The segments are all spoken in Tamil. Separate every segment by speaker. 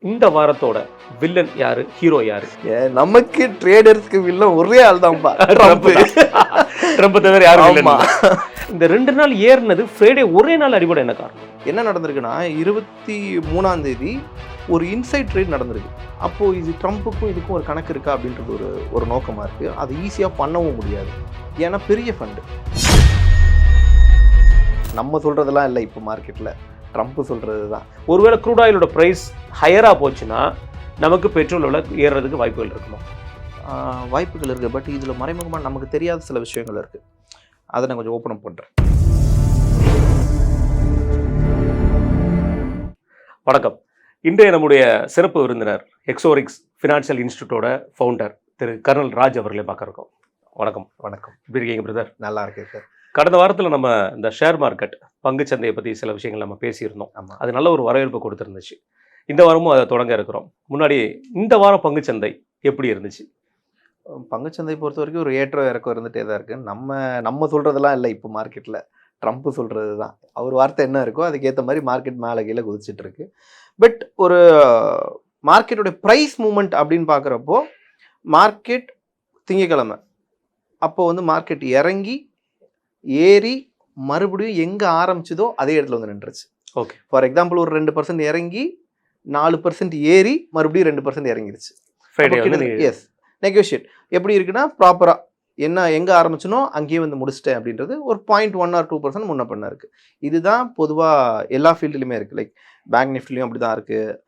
Speaker 1: இந்த வாரத்தோட வில்லன் யாரு, ஹீரோ யாரு?
Speaker 2: நமக்கு ட்ரேடர்ஸ்க்கு வில்லன் ஒரே ஆள் தான்ப்பா, ட்ரம்ப்.
Speaker 1: ட்ரம்ப் தவிர யாரும்
Speaker 2: ஆமா.
Speaker 1: இந்த 2 நாள் ஏறினது ஃப்ரைடே ஒரே நாள் அடிபட என்ன காரணம்?
Speaker 2: என்ன நடந்திருக்குன்னா 23ஆம் தேதி ஒரு இன்சைட் ட்ரேட் நடந்திருக்கு. அப்போ இது ட்ரம்ப்புக்கும் இதுக்கும் ஒரு கணக்கு இருக்கா அப்படின்றது ஒரு நோக்கமா இருக்கு. அது ஈஸியா பண்ணவும் முடியாது, ஏன்னா பெரிய ஃபண்டு. நம்ம சொல்றதெல்லாம் இல்லை, இப்போ மார்க்கெட்ல ட்ரம்ப் சொல்றது தான்.
Speaker 1: ஒருவேளை க்ரூட் ஆயிலோட பிரைஸ் ஹையரா போச்சுன்னா நமக்கு பெட்ரோல் விலை ஏறுறதுக்கு வாய்ப்புகள் இருக்குமா?
Speaker 2: வாய்ப்புகள் இருக்குது. பட் இதில் மறைமுகமாக நமக்கு தெரியாத சில விஷயங்கள் இருக்குது. அதை நான் கொஞ்சம் ஓப்பன் அப் பண்ணுறேன்.
Speaker 1: வணக்கம். இன்றைய நம்முடைய சிறப்பு விருந்தினர் எக்ஸோரிக்ஸ் ஃபினான்ஷியல் இன்ஸ்டியூட்டோட ஃபவுண்டர் திரு கர்னல் ராஜ் அவர்களை பார்க்க இருக்கோம். வணக்கம்.
Speaker 2: வணக்கம்.
Speaker 1: எப்படி இருக்கீங்க பிரதர்?
Speaker 2: நல்லா இருக்கேன் சார்.
Speaker 1: கடந்த வாரத்தில் நம்ம இந்த ஷேர் மார்க்கெட் பங்குச்சந்தையை பற்றி சில விஷயங்கள் நம்ம பேசியிருந்தோம்.
Speaker 2: ஆமாம்,
Speaker 1: அது நல்ல ஒரு வரவேற்பு கொடுத்துருந்துச்சு. இந்த வாரமும் அதை தொடங்க இருக்கிறோம். முன்னாடி இந்த வாரம் பங்குச்சந்தை எப்படி இருந்துச்சு?
Speaker 2: பங்குச்சந்தை பொறுத்த வரைக்கும் ஒரு ஏற்றம் இறக்கம் இருந்துகிட்டே தான் இருக்குது. நம்ம சொல்கிறதெல்லாம் இல்லை, இப்போ மார்க்கெட்டில் ட்ரம்ப் சொல்கிறது தான். அவர் வார்த்தை என்ன இருக்கோ அதுக்கேற்ற மாதிரி மார்க்கெட் மேலே கீழே குதிச்சுட்டு இருக்கு. பட் ஒரு மார்க்கெட்டோட ப்ரைஸ் மூமெண்ட் அப்படின்னு பார்க்குறப்போ மார்க்கெட் திங்கக்கிழமை அப்போ வந்து மார்க்கெட் இறங்கி ஏறி மறுபடியும் எங்கே ஆரம்பிச்சதோ அதே இடத்துல வந்து நின்றுச்சு.
Speaker 1: ஓகே.
Speaker 2: ஃபார் எக்ஸாம்பிள் ஒரு 2% இறங்கி 4% ஏறி மறுபடியும் 2% இறங்கிருச்சு. எஸ், நெகோஷியேட் எப்படி இருக்குன்னா ப்ராப்பராக என்ன எங்கே ஆரம்பிச்சனோ அங்கேயே வந்து முடிச்சிட்டேன் அப்படின்றது ஒரு 0.1 or 2% முன்ன பண்ண இருக்குது. இதுதான் பொதுவாக எல்லா ஃபீல்டுலையுமே இருக்குது. லைக் பேங்க் நிஃப்டிலையும் அப்படி தான் இருக்குது,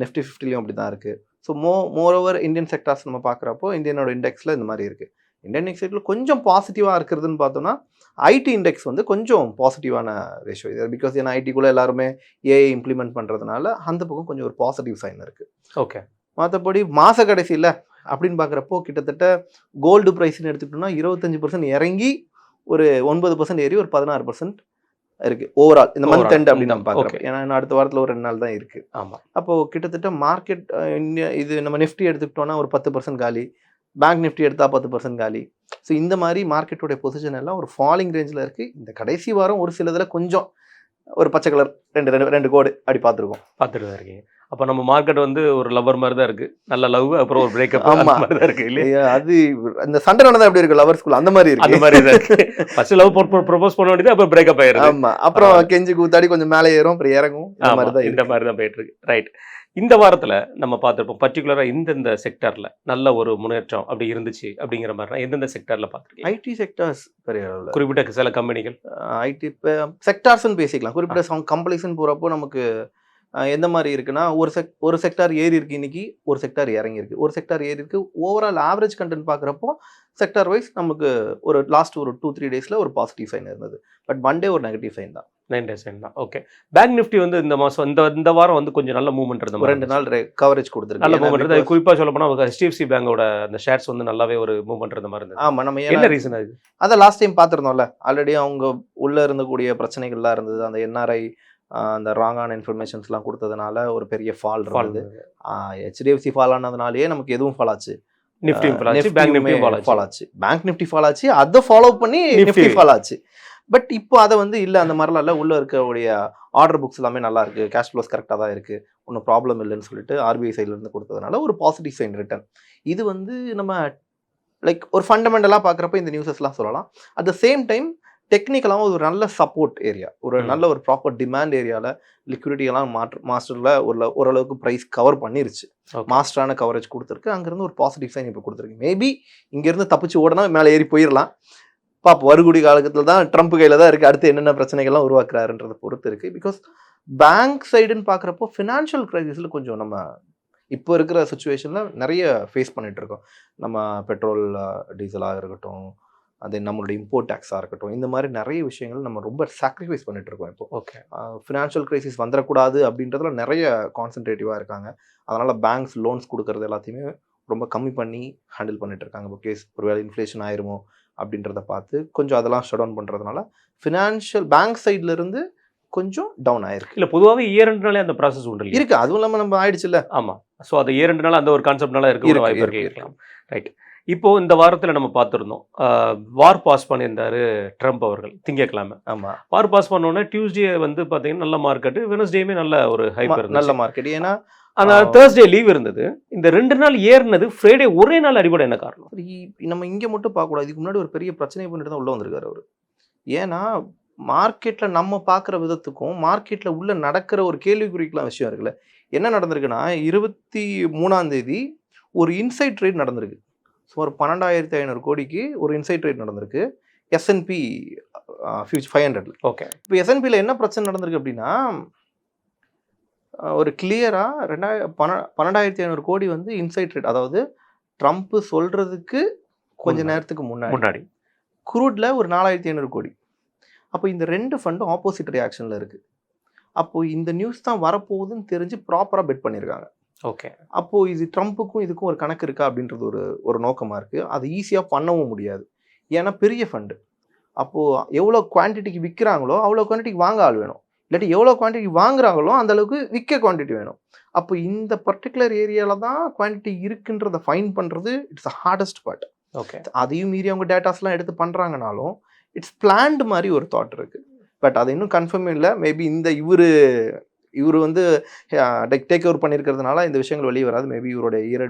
Speaker 2: நிஃப்டி 50லையும் அப்படி தான் இருக்குது. ஸோ மோரோவர் இந்தியன் செக்டார்ஸ் நம்ம பார்க்குறப்போ இந்தியனோட இண்டெக்ஸில் இந்த மாதிரி இருக்குது. இந்தியன் எக்ஸைட்டில் கொஞ்சம் பாசிட்டிவாக இருக்கிறதுன்னு பார்த்தோன்னா ஐடி இண்டெக்ஸ் வந்து கொஞ்சம் பாசிட்டிவான ரேஷியோ இது. பிகாஸ் ஏன்னா ஐடிக்குள்ளே எல்லாருமே ஏஐ இம்ப்ளிமெண்ட் பண்ணுறதுனால அந்த பக்கம் கொஞ்சம் ஒரு பாசிட்டிவ் சைன் இருக்குது.
Speaker 1: ஓகே.
Speaker 2: மற்றபடி மாத கடைசியில் அப்படின்னு பார்க்குறப்போ கிட்டத்தட்ட கோல்டு ப்ரைஸ்ன்னு எடுத்துக்கிட்டோம்னா 25% இறங்கி ஒரு 9% ஏறி ஒரு 16% இருக்குது ஓவரால் இந்த மந்த் எண்ட் அப்படின்னு நம்ம பார்க்குறோம். ஏன்னா அடுத்த வாரத்தில் ஒரு 2 நாள் தான் இருக்குது.
Speaker 1: ஆமாம்.
Speaker 2: அப்போது கிட்டத்தட்ட மார்க்கெட் இது நம்ம நிஃப்டி எடுத்துக்கிட்டோன்னா ஒரு 10% காலி, பேங்க் நிஃப்டி எடுத்தால் 10% காலி. ஸோ இந்த மாதிரி மார்க்கெட்டோடைய பொசிஷன் எல்லாம் ஒரு ஃபாலிங் ரேஞ்சில் இருக்குது. இந்த கடைசி வாரம் ஒரு சில இதில் கொஞ்சம் ஒரு பச்சை கலர் ரெண்டு கோடு அப்படி பார்த்துட்டு
Speaker 1: தான் இருக்கீங்க. அப்போ நம்ம மார்க்கெட் வந்து ஒரு லவர் மாதிரி தான் இருக்குது. நல்ல லவ், அப்புறம் ஒரு பிரேக்கப் மாதிரி தான் இருக்குது இல்லையா?
Speaker 2: அது அந்த சண்டை நடந்தா எப்படி இருக்கு லவர்ஸ்குள்ள அந்த மாதிரி இருக்கு.
Speaker 1: அந்த மாதிரி தான் இருக்குது. ஃபர்ஸ்ட் லவ் ப்ரொபோஸ் பண்ண வேண்டியது, அப்புறம் பிரேக்கப் ஆயிருக்கு.
Speaker 2: ஆமாம், அப்புறம் கெஞ்சி கூத்தாடி கொஞ்சம் மேலே ஏறும், அப்புறம் இறங்கும்.
Speaker 1: இந்த மாதிரி தான் போயிட்டு இருக்கு. ரைட். இந்த வாரத்தில் நம்ம பார்த்துருப்போம் பர்டிகுலராக இந்தந்த செக்டரில் நல்ல ஒரு முன்னேற்றம் அப்படி இருந்துச்சு அப்படிங்கிற மாதிரினா எந்தெந்த செக்டரில் பார்த்துருக்கீங்க?
Speaker 2: ஐடி செக்டார்ஸ் பெரிய அளவில்,
Speaker 1: குறிப்பிட்ட சில கம்பெனிகள்
Speaker 2: ஐடி செக்டார்ஸ்ன்னு பேசிக்கலாம். குறிப்பிட்ட கம்பெனிஸ்ன்னு போகிறப்போ நமக்கு எந்த மாதிரி இருக்குன்னா ஒரு செக்டார் ஏறி இருக்கு, இன்னைக்கு ஒரு செக்டார் இறங்கி இருக்கு, ஒரு செக்டார் ஏறி இருக்கு. ஓவரால் ஆவரேஜ் கண்டென்ட் பார்க்குறப்போ செக்டார் வைஸ் நமக்கு ஒரு லாஸ்ட் ஒரு 2-3 டேஸில் ஒரு பாசிட்டிவ் சைன் இருந்தது. பட் மண்டே ஒரு நெகட்டிவ் சைன் தான்.
Speaker 1: 9 days தான். ஓகே. பேங்க் நிஃப்டி வந்து இந்த மாதம் இந்த வாரம் வந்து கொஞ்சம் நல்ல மூவ்மெண்ட் இருந்தது.
Speaker 2: 2 நாள் கவரேஜ் கொடுத்துருக்கு,
Speaker 1: நல்ல மூவ்மெண்ட் இருந்தது. குறிப்பாக சொல்ல போனால் HDFC பேங்கோட அந்த ஷேர்ஸ் வந்து நல்லாவே ஒரு மூவ்மெண்ட் இருந்த மாதிரி இருந்தது.
Speaker 2: ஆமாம், நம்ம
Speaker 1: என்ன ரீசன் அது?
Speaker 2: அதை லாஸ்ட் டைம் பார்த்துருந்தோம்ல, ஆல்ரெடி அவங்க உள்ளே இருந்தக்கூடிய பிரச்சனைகள்லாம் இருந்தது. அந்த என்ஆர்ஐ அந்த ராங்கான இன்ஃபர்மேஷன்ஸ்லாம் கொடுத்ததுனால ஒரு பெரிய ஃபால் இருந்தது. HDFC ஃபால் ஆனதுனாலேயே நமக்கு எதுவும் ஃபால் ஆச்சு,
Speaker 1: நிஃப்டி பேங்க் நிஃப்டி
Speaker 2: ஃபால் ஆச்சு, பேங்க் நிஃப்டி ஃபால் ஆச்சு, அதை ஃபாலோ பண்ணி நிஃப்டி ஃபால் ஆச்சு. பட் இப்போ அதை வந்து இல்லை, அந்த மாதிரிலாம் இல்லை. உள்ளே இருக்கக்கூடிய ஆர்டர் புக்ஸ் எல்லாமே நல்லா இருக்குது, கேஷ் ஃப்ளோஸ் கரெக்டாக தான் இருக்குது, ஒன்றும் ப்ராப்ளம் இல்லைன்னு சொல்லிட்டு ஆர்பிஐ சைட்லேருந்து கொடுத்ததுனால ஒரு பாசிட்டிவ் சைன் ரிட்டர்ன். இது வந்து நம்ம லைக் ஒரு ஃபண்டமெண்டலாக பார்க்குறப்ப இந்த நியூஸஸ்லாம் சொல்லலாம். அட் த சேம் டைம் டெக்னிக்கலாகவும் ஒரு நல்ல சப்போர்ட் ஏரியா, ஒரு நல்ல ஒரு ப்ராப்பர் டிமாண்ட் ஏரியாவில் லிக்விடிட்டியெல்லாம் மாஸ்டரில் ஓரளவுக்கு ப்ரைஸ் கவர் பண்ணிருச்சு, மாஸ்டரான கவரேஜ் கொடுத்துருக்கு. அங்கேருந்து ஒரு பாசிட்டிவ் சைன் இப்போ கொடுத்துருக்கு. மேபி இங்கேருந்து தப்பிச்சு ஓடனா மேலே ஏறி போயிடலாம். பாப்போம், வருகுடி காலகட்டத்தில் தான் ட்ரம்ப் கையில் தான் இருக்குது, அடுத்து என்னென்ன பிரச்சனைகள்லாம் உருவாக்குறாருன்றதை பொறுத்து இருக்குது. பிகாஸ் பேங்க் சைடுன்னு பார்க்குறப்போ ஃபினான்ஷியல் கிரைசிஸில் கொஞ்சம் நம்ம இப்போ இருக்கிற சுச்சுவேஷனில் நிறைய ஃபேஸ் பண்ணிகிட்ருக்கோம். நம்ம பெட்ரோல் டீசலாக இருக்கட்டும், அது நம்மளுடைய இம்போர்ட் டேக்ஸாக இருக்கட்டும், இந்த மாதிரி நிறைய விஷயங்கள் நம்ம ரொம்ப சாக்ரிஃபைஸ் பண்ணிகிட்ருக்கோம் இப்போ.
Speaker 1: ஓகே.
Speaker 2: ஃபினான்ஷியல் கிரைசிஸ் வந்துடக்கூடாது அப்படின்றதுல நிறைய கான்சன்ட்ரேட்டிவாக இருக்காங்க. அதனால் பேங்க்ஸ் லோன்ஸ் கொடுக்கறது எல்லாத்தையுமே ரொம்ப கம்மி பண்ணி ஹேண்டில் பண்ணிட்டு இருக்காங்க. இப்போ கேஸ் ஒரு வேளை இன்ஃப்ளேஷன் ஆயிருமோ அப்படின்றத பார்த்து கொஞ்சம் அதெல்லாம் ஷட் டவுன் பண்ணுறதுனால ஃபினான்ஷியல் பேங்க் சைட்லேருந்து கொஞ்சம் டவுன் ஆயிருக்கு.
Speaker 1: இல்லை, பொதுவாகவே இயர் 2 நாளே அந்த ப்ராசஸ் உண்டு
Speaker 2: இருக்குது. அதுவும் இல்லாமல் நம்ம ஆயிடுச்சு இல்லை.
Speaker 1: ஆமாம். ஸோ அது இயர் 2 நாள் அந்த ஒரு கான்செப்ட்னால இருக்க வாய்ப்பு இருக்கலாம். ரைட். இப்போ இந்த வாரத்தில் நம்ம பார்த்துருந்தோம் வார் பாஸ் பண்ணியிருந்தாரு ட்ரம்ப் அவர்கள் திங்கட்கிழமை.
Speaker 2: ஆமாம்,
Speaker 1: வார் பாஸ் பண்ணோன்னே டியூஸ்டே வந்து பார்த்தீங்கன்னா நல்ல மார்க்கெட்டு, வெனஸ்டேயுமே நல்ல ஒரு ஹைப் இருந்துச்சு.
Speaker 2: நல்ல மார்க்கெட். ஏன்னா
Speaker 1: ஆனால் தேர்ஸ்டே லீவ் இருந்தது. இந்த 2 நாள் ஏறினது ஃப்ரைடே ஒரே நாள் அடிப்படை என்ன காரணம்?
Speaker 2: நம்ம இங்கே மட்டும் பார்க்கக்கூடாது. இதுக்கு முன்னாடி ஒரு பெரிய பிரச்சனை பண்ணிட்டு தான் உள்ளே வந்திருக்காரு அவர். ஏன்னா மார்க்கெட்டில் நம்ம பார்க்குற விதத்துக்கும் மார்க்கெட்டில் உள்ள நடக்கிற ஒரு கேள்விக்குறிக்கலாம் விஷயம் இருக்குல்ல. என்ன நடந்திருக்குன்னா 23ஆம் தேதி ஒரு இன்சைட் ட்ரேட் நடந்திருக்கு. ஸோ ஒரு 12,500 கோடிக்கு ஒரு இன்சைட் ட்ரேட் நடந்திருக்கு S&P 500.
Speaker 1: ஓகே.
Speaker 2: இப்போ S&Pல என்ன பிரச்சனை நடந்திருக்கு அப்படின்னா ஒரு கிளியராக 12,500 கோடி வந்து இன்சைட் ட்ரேட், அதாவது ட்ரம்ப் சொல்கிறதுக்கு கொஞ்ச நேரத்துக்கு முன்னாடி குரூட்ல ஒரு 4,500 கோடி. அப்போ இந்த 2 ஃபண்டும் ஆப்போசிட் ரியாக்ஷனில் இருக்குது. அப்போது இந்த நியூஸ் தான் வரப்போகுதுன்னு தெரிஞ்சு ப்ராப்பராக பெட் பண்ணியிருக்காங்க.
Speaker 1: ஓகே.
Speaker 2: அப்போது இது ட்ரம்ப்புக்கும் இதுக்கும் ஒரு கணக்கு இருக்கா அப்படின்றது ஒரு நோக்கமாக இருக்குது. அது ஈஸியாக பண்ணவும் முடியாது. ஏன்னா பெரிய ஃபண்டு. அப்போது எவ்வளோ குவான்டிட்டிக்கு விற்கிறாங்களோ அவ்வளோ குவான்டிட்டிக்கு வாங்க ஆள் வேணும். இல்லாட்டி எவ்வளோ குவான்டிட்டி வாங்குறாங்களோ அந்த அளவுக்கு விற்க குவான்டிட்டி வேணும். அப்போ இந்த பர்டிகுலர் ஏரியாவில் தான் குவான்டிட்டி இருக்குன்றதை ஃபைன் பண்ணுறது it's a hardest part.
Speaker 1: Okay.
Speaker 2: அதையும் மீறி அவங்க டேட்டாஸ்லாம் எடுத்து பண்ணுறாங்கனாலும் இட்ஸ் பிளான்டு மாதிரி ஒரு தாட் இருக்குது. பட் அது இன்னும் கன்ஃபார்ம் இல்லை. மேபி இந்த இவர் வந்து டேக் ஓவர் பண்ணியிருக்கிறதுனால இந்த விஷயங்கள் வெளியே வராது. மேபி இவரோட இயர்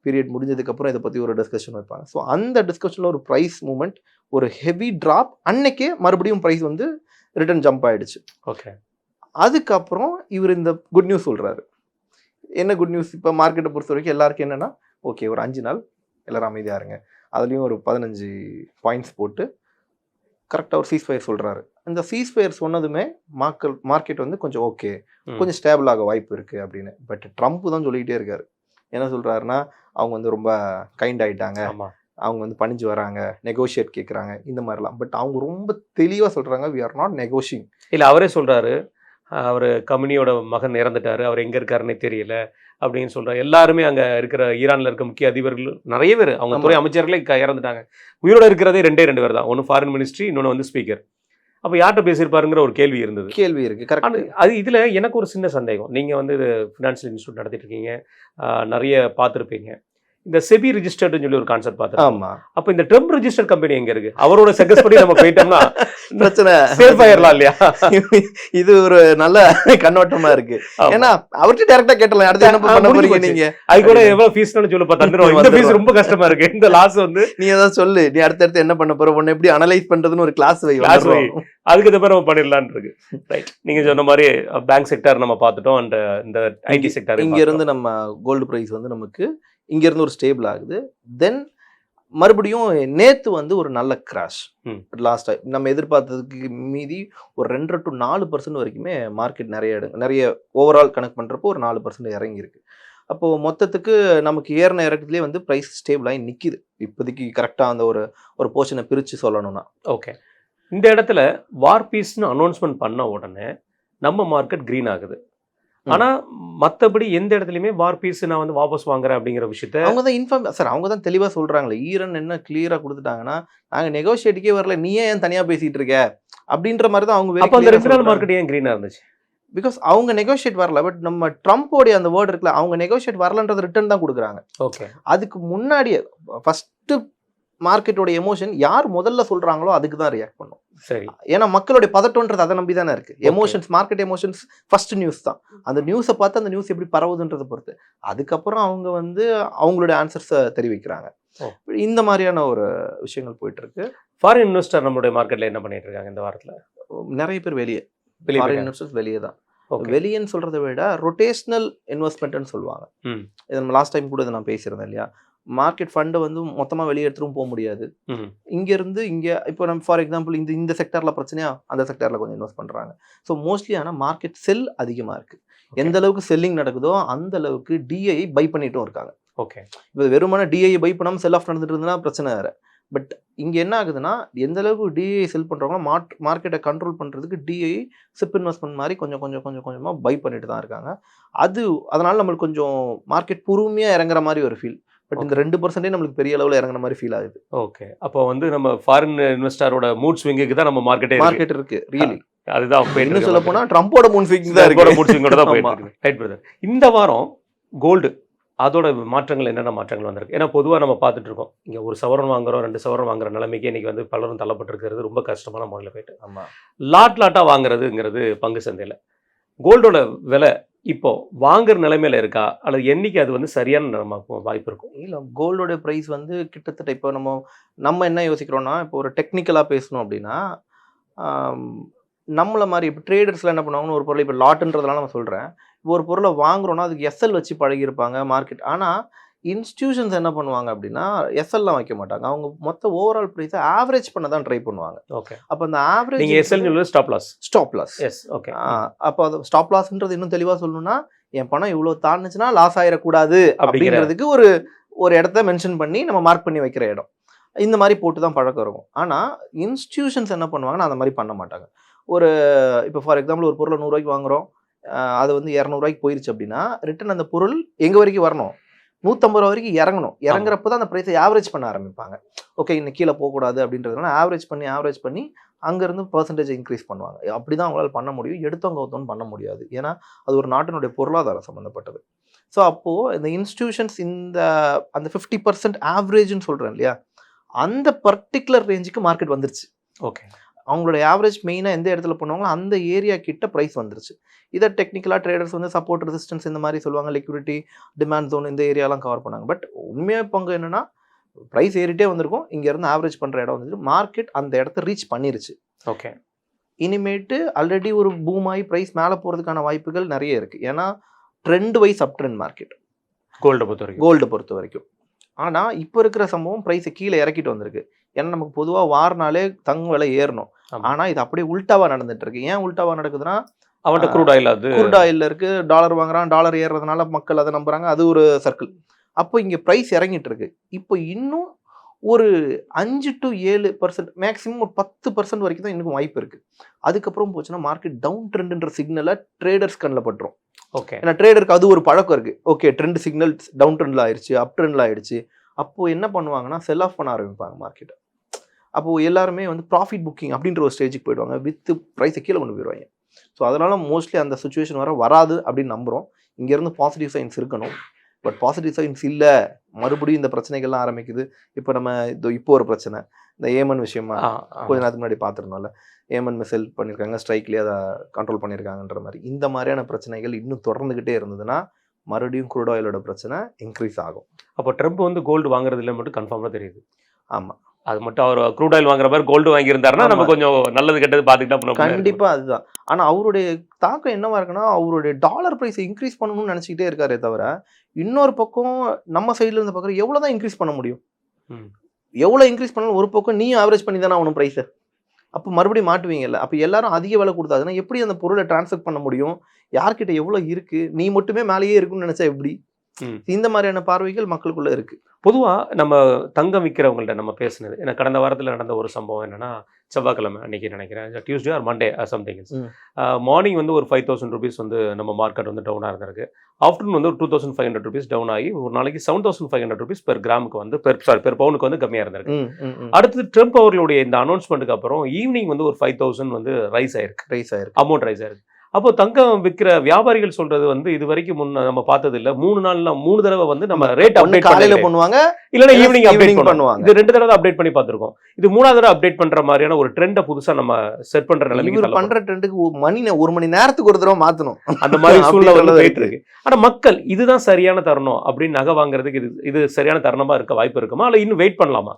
Speaker 2: பீரியட் முடிஞ்சதுக்கப்புறம் இதை பற்றி ஒரு டிஸ்கஷன் வைப்பாங்க. ஸோ அந்த டிஸ்கஷனில் ஒரு ப்ரைஸ் மூமெண்ட், ஒரு ஹெவி ட்ராப், அன்னைக்கே மறுபடியும் ப்ரைஸ் வந்து ரிட்டர்ன் ஜம்ப் ஆகிடுச்சு.
Speaker 1: ஓகே. அதுக்கப்புறம்
Speaker 2: இவர் இந்த குட் நியூஸ் சொல்கிறாரு. என்ன குட் நியூஸ்? இப்போ மார்க்கெட்டை பொறுத்த வரைக்கும் எல்லாருக்கும் என்னென்னா, ஓகே ஒரு 5 நாள் எல்லோரும் அமைதியாக இருங்க, அதுலேயும் ஒரு 15 பாயிண்ட்ஸ் போட்டு கரெக்டாக ஒரு சீஸ்ஃபயர் சொல்கிறாரு. அந்த சீஸ்ஃபயர் சொன்னதுமே மார்க்கெட் வந்து கொஞ்சம் ஓகே, கொஞ்சம் ஸ்டேபிள் ஆக வாய்ப்பு இருக்குது அப்படின்னு. பட் ட்ரம்ப் தான் சொல்லிக்கிட்டே இருக்காரு. என்ன சொல்கிறாருன்னா, அவங்க வந்து ரொம்ப கைண்ட் ஆகிட்டாங்க, அவங்க வந்து பணிஞ்சு வராங்க, நெகோஷியேட் கேட்குறாங்க, இந்த மாதிரிலாம். பட் அவங்க ரொம்ப தெளிவாக சொல்கிறாங்க, வி ஆர் நாட் நெகோஷியேட்டிங்.
Speaker 1: இல்லை, அவரே சொல்கிறாரு, அவர் கம்பெனியோட மகன் இறந்துட்டாரு, அவர் எங்கே இருக்காருன்னே தெரியல அப்படின்னு சொல்கிறார். எல்லாருமே அங்கே இருக்கிற ஈரானில் இருக்க முக்கிய அதிபர்கள் நிறைய பேர், அவங்க துறை அமைச்சர்களே இறந்துட்டாங்க. உயிரோடு இருக்கிறதே 2 பேர் தான். ஒன்று ஃபாரின் மினிஸ்ட்ரி, இன்னொன்று வந்து ஸ்பீக்கர். அப்போ யார்கிட்ட பேசியிருப்பாருங்கிற ஒரு கேள்வி
Speaker 2: இருக்குது. கரெக்ட்.
Speaker 1: அது இதில் எனக்கு ஒரு சின்ன சந்தேகம். நீங்கள் வந்து இது ஃபினான்ஷியல் இன்ஸ்டியூட் நடத்திட்டு இருக்கீங்க, நிறைய பார்த்துருப்பீங்க. இந்த செபி ரிஜிஸ்டர்ட்னு சொல்லி ஒரு கான்செப்ட் பார்த்தோம்.
Speaker 2: ஆமா.
Speaker 1: அப்ப இந்த ட்ரம்ப் ரிஜிஸ்டர் கம்பெனி எங்க இருக்கு? அவரோட சஜஸ்ட் பண்ணி நம்ம போயிட்டோம்னா
Speaker 2: பிரச்சனை
Speaker 1: சேஃப் ஆயிரலாம் இல்லையா?
Speaker 2: இது ஒரு நல்ல கண்ணோட்டமா இருக்கு. ஏன்னா அவர்கிட்ட டைரக்டா கேட்டலாம், அடுத்து என்ன பண்ண போறீங்க நீங்க,
Speaker 1: அது கூட எவ்வளவு ஃபீஸ்னு சொல்லி தந்துருவோம். இந்த ஃபீஸ் ரொம்ப கஷ்டமா இருக்கு, இந்த லாஸ் வந்து
Speaker 2: நீ ஏதாவது சொல்லு, நீ அடுத்தடுத்து என்ன பண்ண போற, உன்னை எப்படி அனலைஸ் பண்றதுன்னு ஒரு கிளாஸ் வை,
Speaker 1: அதுக்கு தவிர நம்ம பண்ணிடலான் இருக்கு. ரைட், நீங்க சொன்ன மாதிரி பேங்க் செக்டர் நம்ம பார்த்துட்டோம், அண்ட் இந்த ஐடி செக்டர்.
Speaker 2: இங்க இருந்து நம்ம கோல்டு பிரைஸ் வந்து நமக்கு இங்கேருந்து ஒரு ஸ்டேபிள் ஆகுது. தென் மறுபடியும் நேற்று வந்து ஒரு நல்ல கிராஷ். லாஸ்ட் டைம் நம்ம எதிர்பார்த்ததுக்கு மீதி ஒரு 2 to 4% வரைக்குமே மார்க்கெட் நிறைய ஓவரால் கணக்கு பண்ணுறப்போ ஒரு 4% இறங்கியிருக்கு. அப்போது மொத்தத்துக்கு நமக்கு ஏறின இறக்கத்துலேயே வந்து ப்ரைஸ் ஸ்டேபிளாகி நிற்கிது இப்போதைக்கு. கரெக்டாக அந்த ஒரு போர்ஷனை பிரித்து சொல்லணும்னா.
Speaker 1: ஓகே, இந்த இடத்துல வார் பீஸ்னு அனௌன்ஸ்மெண்ட் பண்ண உடனே நம்ம மார்க்கெட் க்ரீன் ஆகுது. ஆனா மற்றபடி எந்த இடத்துலையுமே வார் பீஸ் நான் வந்து வாபஸ் வாங்குறேன் அப்படிங்கிற விஷயத்த
Speaker 2: அவங்க தான் இன்ஃபார்ம் சார், அவங்க தான் தெளிவாக சொல்கிறாங்களே. ஈரான் என்ன கிளியராக கொடுத்துட்டாங்கன்னா, நாங்கள் நெகோஷியேட்டுக்கே வரல, நீ ஏன் தனியாக பேசிகிட்டு இருக்க அப்படின்ற மாதிரி தான் அவங்க.
Speaker 1: அப்போ அந்த 2 நாள் மார்க்கெட் ஏன் க்ரீனாக இருந்துச்சு?
Speaker 2: பிகாஸ் அவங்க நெகோஷியேட் வரல. பட் நம்ம ட்ரம்ப்போடைய அந்த வேர்டு இருக்குல்ல, அவங்க நெகோஷியேட் வரலன்றது ரிட்டர்ன் தான் கொடுக்குறாங்க.
Speaker 1: ஓகே,
Speaker 2: அதுக்கு முன்னாடியே ஃபஸ்ட்டு மார்க்கெட்டோட எமோஷன் யார் முதல்ல சொல்கிறாங்களோ அதுக்கு தான் ரியாக்ட் பண்ணும்.
Speaker 1: சரி,
Speaker 2: ஏன்னா மக்களுடைய பதட்டம்ன்றது அதை நம்பி தானே இருக்குது. Emotions, market emotions first news தான். அந்த நியூஸை பார்த்து அந்த நியூஸ் எப்படி பரவுதுன்றதை பொறுத்து அதுக்கப்புறம் அவங்க வந்து அவங்களுடைய ஆன்சர்ஸை தெரிவிக்கிறாங்க. இந்த மாதிரியான ஒரு விஷயங்கள் போயிட்டு இருக்கு.
Speaker 1: ஃபாரின் இன்வெஸ்டர் நம்மளுடைய மார்க்கெட்டில் என்ன பண்ணிட்டு இருக்காங்க இந்த வாரத்தில்?
Speaker 2: நிறைய பேர் ஃபாரின் இன்வெஸ்டர்ஸ் வெளியே தான். வெளியேன்னு சொல்கிறத விட ரொட்டேஷனல் இன்வெஸ்ட்மெண்ட்னு சொல்லுவாங்க. இது நம்ம லாஸ்ட் டைம் கூட இதை நான் பேசியிருந்தேன் இல்லையா. மார்க்கெட் ஃபண்டை வந்து மொத்தமாக வெளியே எடுத்துரும் போக முடியாது. இங்கேருந்து இங்கே இப்போ நம்ம ஃபார் எக்ஸாம்பிள் இந்த செக்டரில் பிரச்சனையா, அந்த செக்டரில் கொஞ்சம் இன்வெஸ்ட் பண்ணுறாங்க. ஸோ மோஸ்ட்லி ஆனால் மார்க்கெட் செல் அதிகமாக இருக்குது. எந்த அளவுக்கு செல்லிங் நடக்குதோ அந்த அளவுக்கு டிஐ பை பண்ணிட்டும் இருக்காங்க.
Speaker 1: ஓகே,
Speaker 2: இப்போ வெறுமனே டிஐ பை பண்ணாமல் செல் ஆஃப் நடந்துட்டு இருந்ததுன்னா பிரச்சனை வேறு. பட் இங்கே என்ன ஆகுதுன்னா, எந்த அளவுக்கு டிஐ செல் பண்ணுறவங்க மார்க்கெட்டை கண்ட்ரோல் பண்ணுறதுக்கு டிஐ சிப் இன்வெஸ்ட்மெண்ட் மாதிரி கொஞ்சமாக பை பண்ணிட்டு தான் இருக்காங்க. அதனால் நம்மளுக்கு கொஞ்சம் மார்க்கெட் பொறுமையாக இறங்குற மாதிரி ஒரு ஃபீல். பட் இந்த 2% நம்மளுக்கு பெரிய அளவில் இறங்குற மாதிரி ஃபீல் ஆகுது.
Speaker 1: ஓகே, அப்போ வந்து நம்ம ஃபாரின் இன்வெஸ்டரோட மூட் ஸ்விங்குக்கு தான் நம்ம மார்க்கெட்
Speaker 2: இருக்கு. ரியலி
Speaker 1: அதுதான்
Speaker 2: இன்னும் சொல்ல போனால் ட்ரம்ப்போட மூட் ஸ்விங் தான் இருக்கு.
Speaker 1: மூட் ஸ்விங்கோட தான் போயிட்டு இருக்கு. ரைட் பிரதர், இந்த வாரம் கோல்டு அதோட மாற்றங்கள் என்னென்ன மாற்றங்கள் வந்திருக்கு? ஏன்னா பொதுவா நம்ம பார்த்துட்டு இருக்கோம். இங்க 1 சவரன் வாங்குறோம், 2 சவரன் வாங்குற நிலைமைக்கு இன்னைக்கு வந்து பலரும் தள்ளப்பட்டிருக்கிறது ரொம்ப கஷ்டமான முறையில போயிட்டு.
Speaker 2: ஆமா.
Speaker 1: லாட்டா வாங்குறதுங்கிறது பங்கு சந்தையில. கோல்டோட விலை இப்போ வாங்குற நிலைமையில இருக்கா? அல்லது என்னைக்கு அது வந்து சரியான வாய்ப்பு இருக்கும்?
Speaker 2: இல்ல கோல்டோட பிரைஸ் வந்து கிட்டத்தட்ட இப்போ நம்ம என்ன யோசிக்கிறோம்னா, இப்போ ஒரு டெக்னிக்கலா பேசணும் அப்படின்னா, ஆம், நம்மள மாரி இப்போ ட்ரேடர்ஸ்லாம் என்ன பண்ணுவாங்கன்னு ஒரு பொருள் இப்போ லாட்டுன்றதுனால நான் சொல்றேன். இப்போ ஒரு பொருளை வாங்குறோம்னா அதுக்கு எஸ்எல் வச்சு பழகியிருப்பாங்க மார்க்கெட். ஆனா இன்ஸ்டிடியூஷன்ஸ் என்ன பண்ணுவாங்க அப்படின்னா, எஸ்எல்லாம் வைக்க மாட்டாங்க. அவங்க மொத்த ஓவரால் பிரைஸை ஆவரேஜ் பண்ண தான் ட்ரை பண்ணுவாங்க.
Speaker 1: ஓகே.
Speaker 2: அப்போ அந்த ஆவரேஜ்
Speaker 1: நீங்க எஸ்எல்னு சொல்றது stop loss.
Speaker 2: Stop loss.
Speaker 1: Yes. Okay.
Speaker 2: அப்போ அது ஸ்டாப் லாஸ்ன்றது இன்னும் தெளிவா சொல்லணும்னா, என் பணம் இவ்வளோ தாண்டுச்சுன்னா லாஸ் ஆயிடக்கூடாது அப்படிங்கிறதுக்கு ஒரு இடத்த மென்ஷன் பண்ணி நம்ம மார்க் பண்ணி வைக்கிற இடம். இந்த மாதிரி போட்டு தான் பழக்கம் இருக்கும். ஆனால் இன்ஸ்டிடியூஷன்ஸ் என்ன பண்ணுவாங்கன்னா அந்த மாதிரி பண்ண மாட்டாங்க. இப்போ ஃபார் எக்ஸாம்பிள் ஒரு பொருளை 100 ரூபாய்க்கு வாங்குறோம், அது வந்து 200 ரூபாய்க்கு போயிருச்சு அப்படின்னா ரிட்டன் அந்த பொருள் எங்கே வரைக்கும் வரணும், 150 ரூபா வரைக்கும் இறங்கணும். இறங்குறப்ப தான் அந்த ப்ரைஸை ஆவரேஜ் பண்ண ஆரம்பிப்பாங்க. ஓகே, இன்னும் கீழே போகக்கூடாது அப்படின்றதுனால ஆவரேஜ் பண்ணி அங்கேருந்து பர்சன்டேஜ் இன்க்ரீஸ் பண்ணுவாங்க. அப்படி தான் அவங்களால பண்ண முடியும். எடுத்தவங்க ஒருத்தவங்க பண்ண முடியாது. ஏன்னா அது ஒரு நாட்டினுடைய பொருளாதாரம் சம்மந்தப்பட்டது. ஸோ அப்போது இந்த இன்ஸ்டிடியூஷன்ஸ் அந்த 50% ஆவரேஜ்னு சொல்கிறேன் இல்லையா, அந்த பர்டிகுலர் ரேஞ்சுக்கு மார்க்கெட் வந்துருச்சு.
Speaker 1: ஓகே.
Speaker 2: அவங்களோட ஆவரேஜ் மெயினாக எந்த இடத்துல பண்ணுவாங்களோ அந்த ஏரியா கிட்ட ப்ரைஸ் வந்துருச்சு. இதை டெக்னிக்கலாக ட்ரேடர்ஸ் வந்து சப்போர்ட் ரெசிஸ்டன்ஸ் இந்த மாதிரி சொல்லுவாங்க, லிக்விடிட்டி டிமாண்ட் ஜோன் இந்த ஏரியாலாம் கவர் பண்ணாங்க. பட் உண்மையாக பங்கு என்னென்னா ப்ரைஸ் ஏறிட்டே வந்திருக்கும், இங்கேருந்து ஆவரேஜ் பண்ணுற இடம் வந்துட்டு மார்க்கெட் அந்த இடத்த ரீச் பண்ணிருச்சு.
Speaker 1: ஓகே.
Speaker 2: இனிமேட்டு ஆல்ரெடி ஒரு பூம் ஆகி ப்ரைஸ் மேலே போகிறதுக்கான வாய்ப்புகள் நிறைய இருக்குது. ஏன்னா trend wise up trend market கோல்டை பொறுத்த வரைக்கும். ஆனால் இப்போ இருக்கிற சம்பவம் ப்ரைஸை கீழே இறக்கிட்டு வந்திருக்கு. ஏன்னா நமக்கு பொதுவாக வாரனாலே தங்க விலை ஏறணும். ஆனால் இது அப்படியே உல்டாவாக நடந்துட்டு இருக்கு. ஏன் உல்டாவாக நடக்குதுன்னா,
Speaker 1: அவன்கிட்ட க்ரூட் ஆயில்
Speaker 2: இருக்கு, டாலர் வாங்குறான், டாலர் ஏறுறதுனால மக்கள் அதை நம்புறாங்க, அது ஒரு சர்க்கிள். அப்போ இங்கே ப்ரைஸ் இறங்கிட்டு இருக்கு. இப்போ இன்னும் ஒரு 5 to 7% மேக்ஸிமம் ஒரு 10% வரைக்கும் தான் இன்னும் வாய்ப்பு இருக்கு. அதுக்கப்புறம் போச்சுன்னா மார்க்கெட் டவுன் ட்ரெண்ட்ன்ற சிக்னலை ட்ரேடர்ஸ் கண்ணில் பட்டுரும்.
Speaker 1: ஓகே.
Speaker 2: ஏன்னா ட்ரேடருக்கு அது ஒரு பழக்கம் இருக்கு. ஓகே, ட்ரெண்ட் சிக்னல் டவுன் ட்ரெண்ட்ல ஆயிடுச்சு, அப் ட்ரெண்ட்ல ஆயிடுச்சு. அப்போ என்ன பண்ணுவாங்கன்னா செல் ஆஃப் பண்ண ஆரம்பிப்பாங்க மார்க்கெட்டை. அப்போ எல்லாருமே வந்து ப்ராஃபிட் புக்கிங் அப்படின்ற ஒரு ஸ்டேஜுக்கு போயிடுவாங்க, வித்து ப்ரைஸை கீழே கொண்டு போயிடுவாங்க. ஸோ அதனால மோஸ்ட்லி அந்த சுச்சுவேஷன் வராது அப்படின்னு நம்புகிறோம். இங்கேருந்து பாசிட்டிவ் சைன்ஸ் இருக்கணும். பட் பாசிட்டிவ் சைன்ஸ் இல்லை, மறுபடியும் இந்த பிரச்சனைகள்லாம் ஆரம்பிக்குது. இப்போ ஒரு பிரச்சனை, இந்த ஏமன் விஷயமா கொஞ்ச நேரத்துக்கு முன்னாடி பார்த்துருந்தோம்ல, ஏமன் மிசைல் பண்ணியிருக்காங்க, ஸ்ட்ரைக்லேயே அதை கண்ட்ரோல் பண்ணியிருக்காங்கன்ற மாதிரி. இந்த மாதிரியான பிரச்சனைகள் இன்னும் தொடர்ந்துக்கிட்டே இருந்ததுன்னா மறுபடியும் க்ரூட் ஆயிலோட பிரச்சனை இன்க்ரீஸ் ஆகும்.
Speaker 1: அப்போ ட்ரம்ப் வந்து கோல்டு வாங்குறது இல்லை மட்டும் கன்ஃபார்மாக தெரியுது.
Speaker 2: ஆமாம்,
Speaker 1: அது மட்டும் அவர் க்ரூட் ஆயில் வாங்குற மாதிரி கோல்டு வாங்கியிருந்தாருன்னா நம்ம கொஞ்சம் நல்லது கெட்டது பார்த்துக்கிட்டா
Speaker 2: கண்டிப்பாக அதுதான். ஆனால் அவருடைய தாக்கம் என்னவா இருக்குன்னா, அவருடைய டாலர் ப்ரைஸை இன்க்ரீஸ் பண்ணணும்னு நினச்சிக்கிட்டே இருக்காரே தவிர, இன்னொரு பக்கம் நம்ம சைடில் இருந்த பக்கம் எவ்வளோ தான் இன்க்ரீஸ் பண்ண முடியும். எவ்வளோ இன்க்ரீஸ் பண்ணாலும் ஒரு பக்கம் நீ ஆவரேஜ் பண்ணி தானே ஆகணும் ப்ரைஸை. அப்போ மறுபடியும் மாட்டுவீங்கல்ல. அப்போ எல்லாரும் அதிக விலை கொடுத்தாதுன்னா எப்படி அந்த பொருளை டிரான்ஸ்ஃபர் பண்ண முடியும்? யார்கிட்ட எவ்வளோ இருக்கு, நீ மட்டுமே மேலேயே இருக்குன்னு நினைச்சா எப்படி? இந்த மாதிரியான பார்வைகள் மக்களுக்குள்ள இருக்கு.
Speaker 1: பொதுவாக நம்ம தங்கம் விற்கிறவங்கள்ட்ட நம்ம பேசுனது, ஏன்னா கடந்த வாரத்தில் நடந்த ஒரு சம்பவம் என்னன்னா, செவ்வாய்க்கிழமை அன்னைக்கு நினைக்கிறேன், Tuesday R Monday something, morning வந்து ஒரு 5,000 rupees வந்து நம்ம மார்க்கெட் வந்து டவுனாக இருந்திருக்கு. ஆஃப்டர்நூன் வந்து ஒரு 2,500 rupees டவுன் ஆகி ஒரு நாளைக்கு 7,500 rupees பெர் கிராமுக்கு வந்து பெர் பவுனுக்கு வந்து கம்மியாக இருந்திருக்கு. அடுத்தது ட்ரம்ப் அவர்களுடைய இந்த அனௌன்ஸ்மெண்ட்டுக்கு அப்புறம் ஈவினிங் வந்து ஒரு 5,000 வந்து ரைஸ் ஆயிருக்கு, அமௌண்ட் ரைஸ் ஆயிருக்கு. அப்போ தங்கம் விற்கிற வியாபாரிகள் சொல்றது வந்து இது வரைக்கும் நம்ம பார்த்தது இல்ல, 3 தடவை வந்து நம்ம ரேட் அப்டேட்
Speaker 2: காலையில பண்ணுவாங்க,
Speaker 1: இல்லைன்னா ஈவினிங் அப்டேட் பண்ணுவாங்க. இது 2 தடவை அப்டேட் பண்ணி பார்த்திருக்கோம். இது 3ஆவது தடவை அப்டேட் பண்ற மாதிரியான ஒரு ட்ரெண்டை புதுசா நம்ம செட் பண்ற நிலைமைக்கு
Speaker 2: பண்ற ட்ரெண்டுக்கு 1 மணி நேரத்துக்கு ஒரு தடவை மாத்தணும்,
Speaker 1: அந்த மாதிரி சூழ்நிலை போயிட்டு இருக்கு. ஆனா மக்கள் இதுதான் சரியான தருணம் அப்படின்னு நகை வாங்குறதுக்கு இது சரியான தருணமா இருக்க வாய்ப்பு இருக்குமா, இல்ல இன்னும் வெயிட் பண்ணலாமா?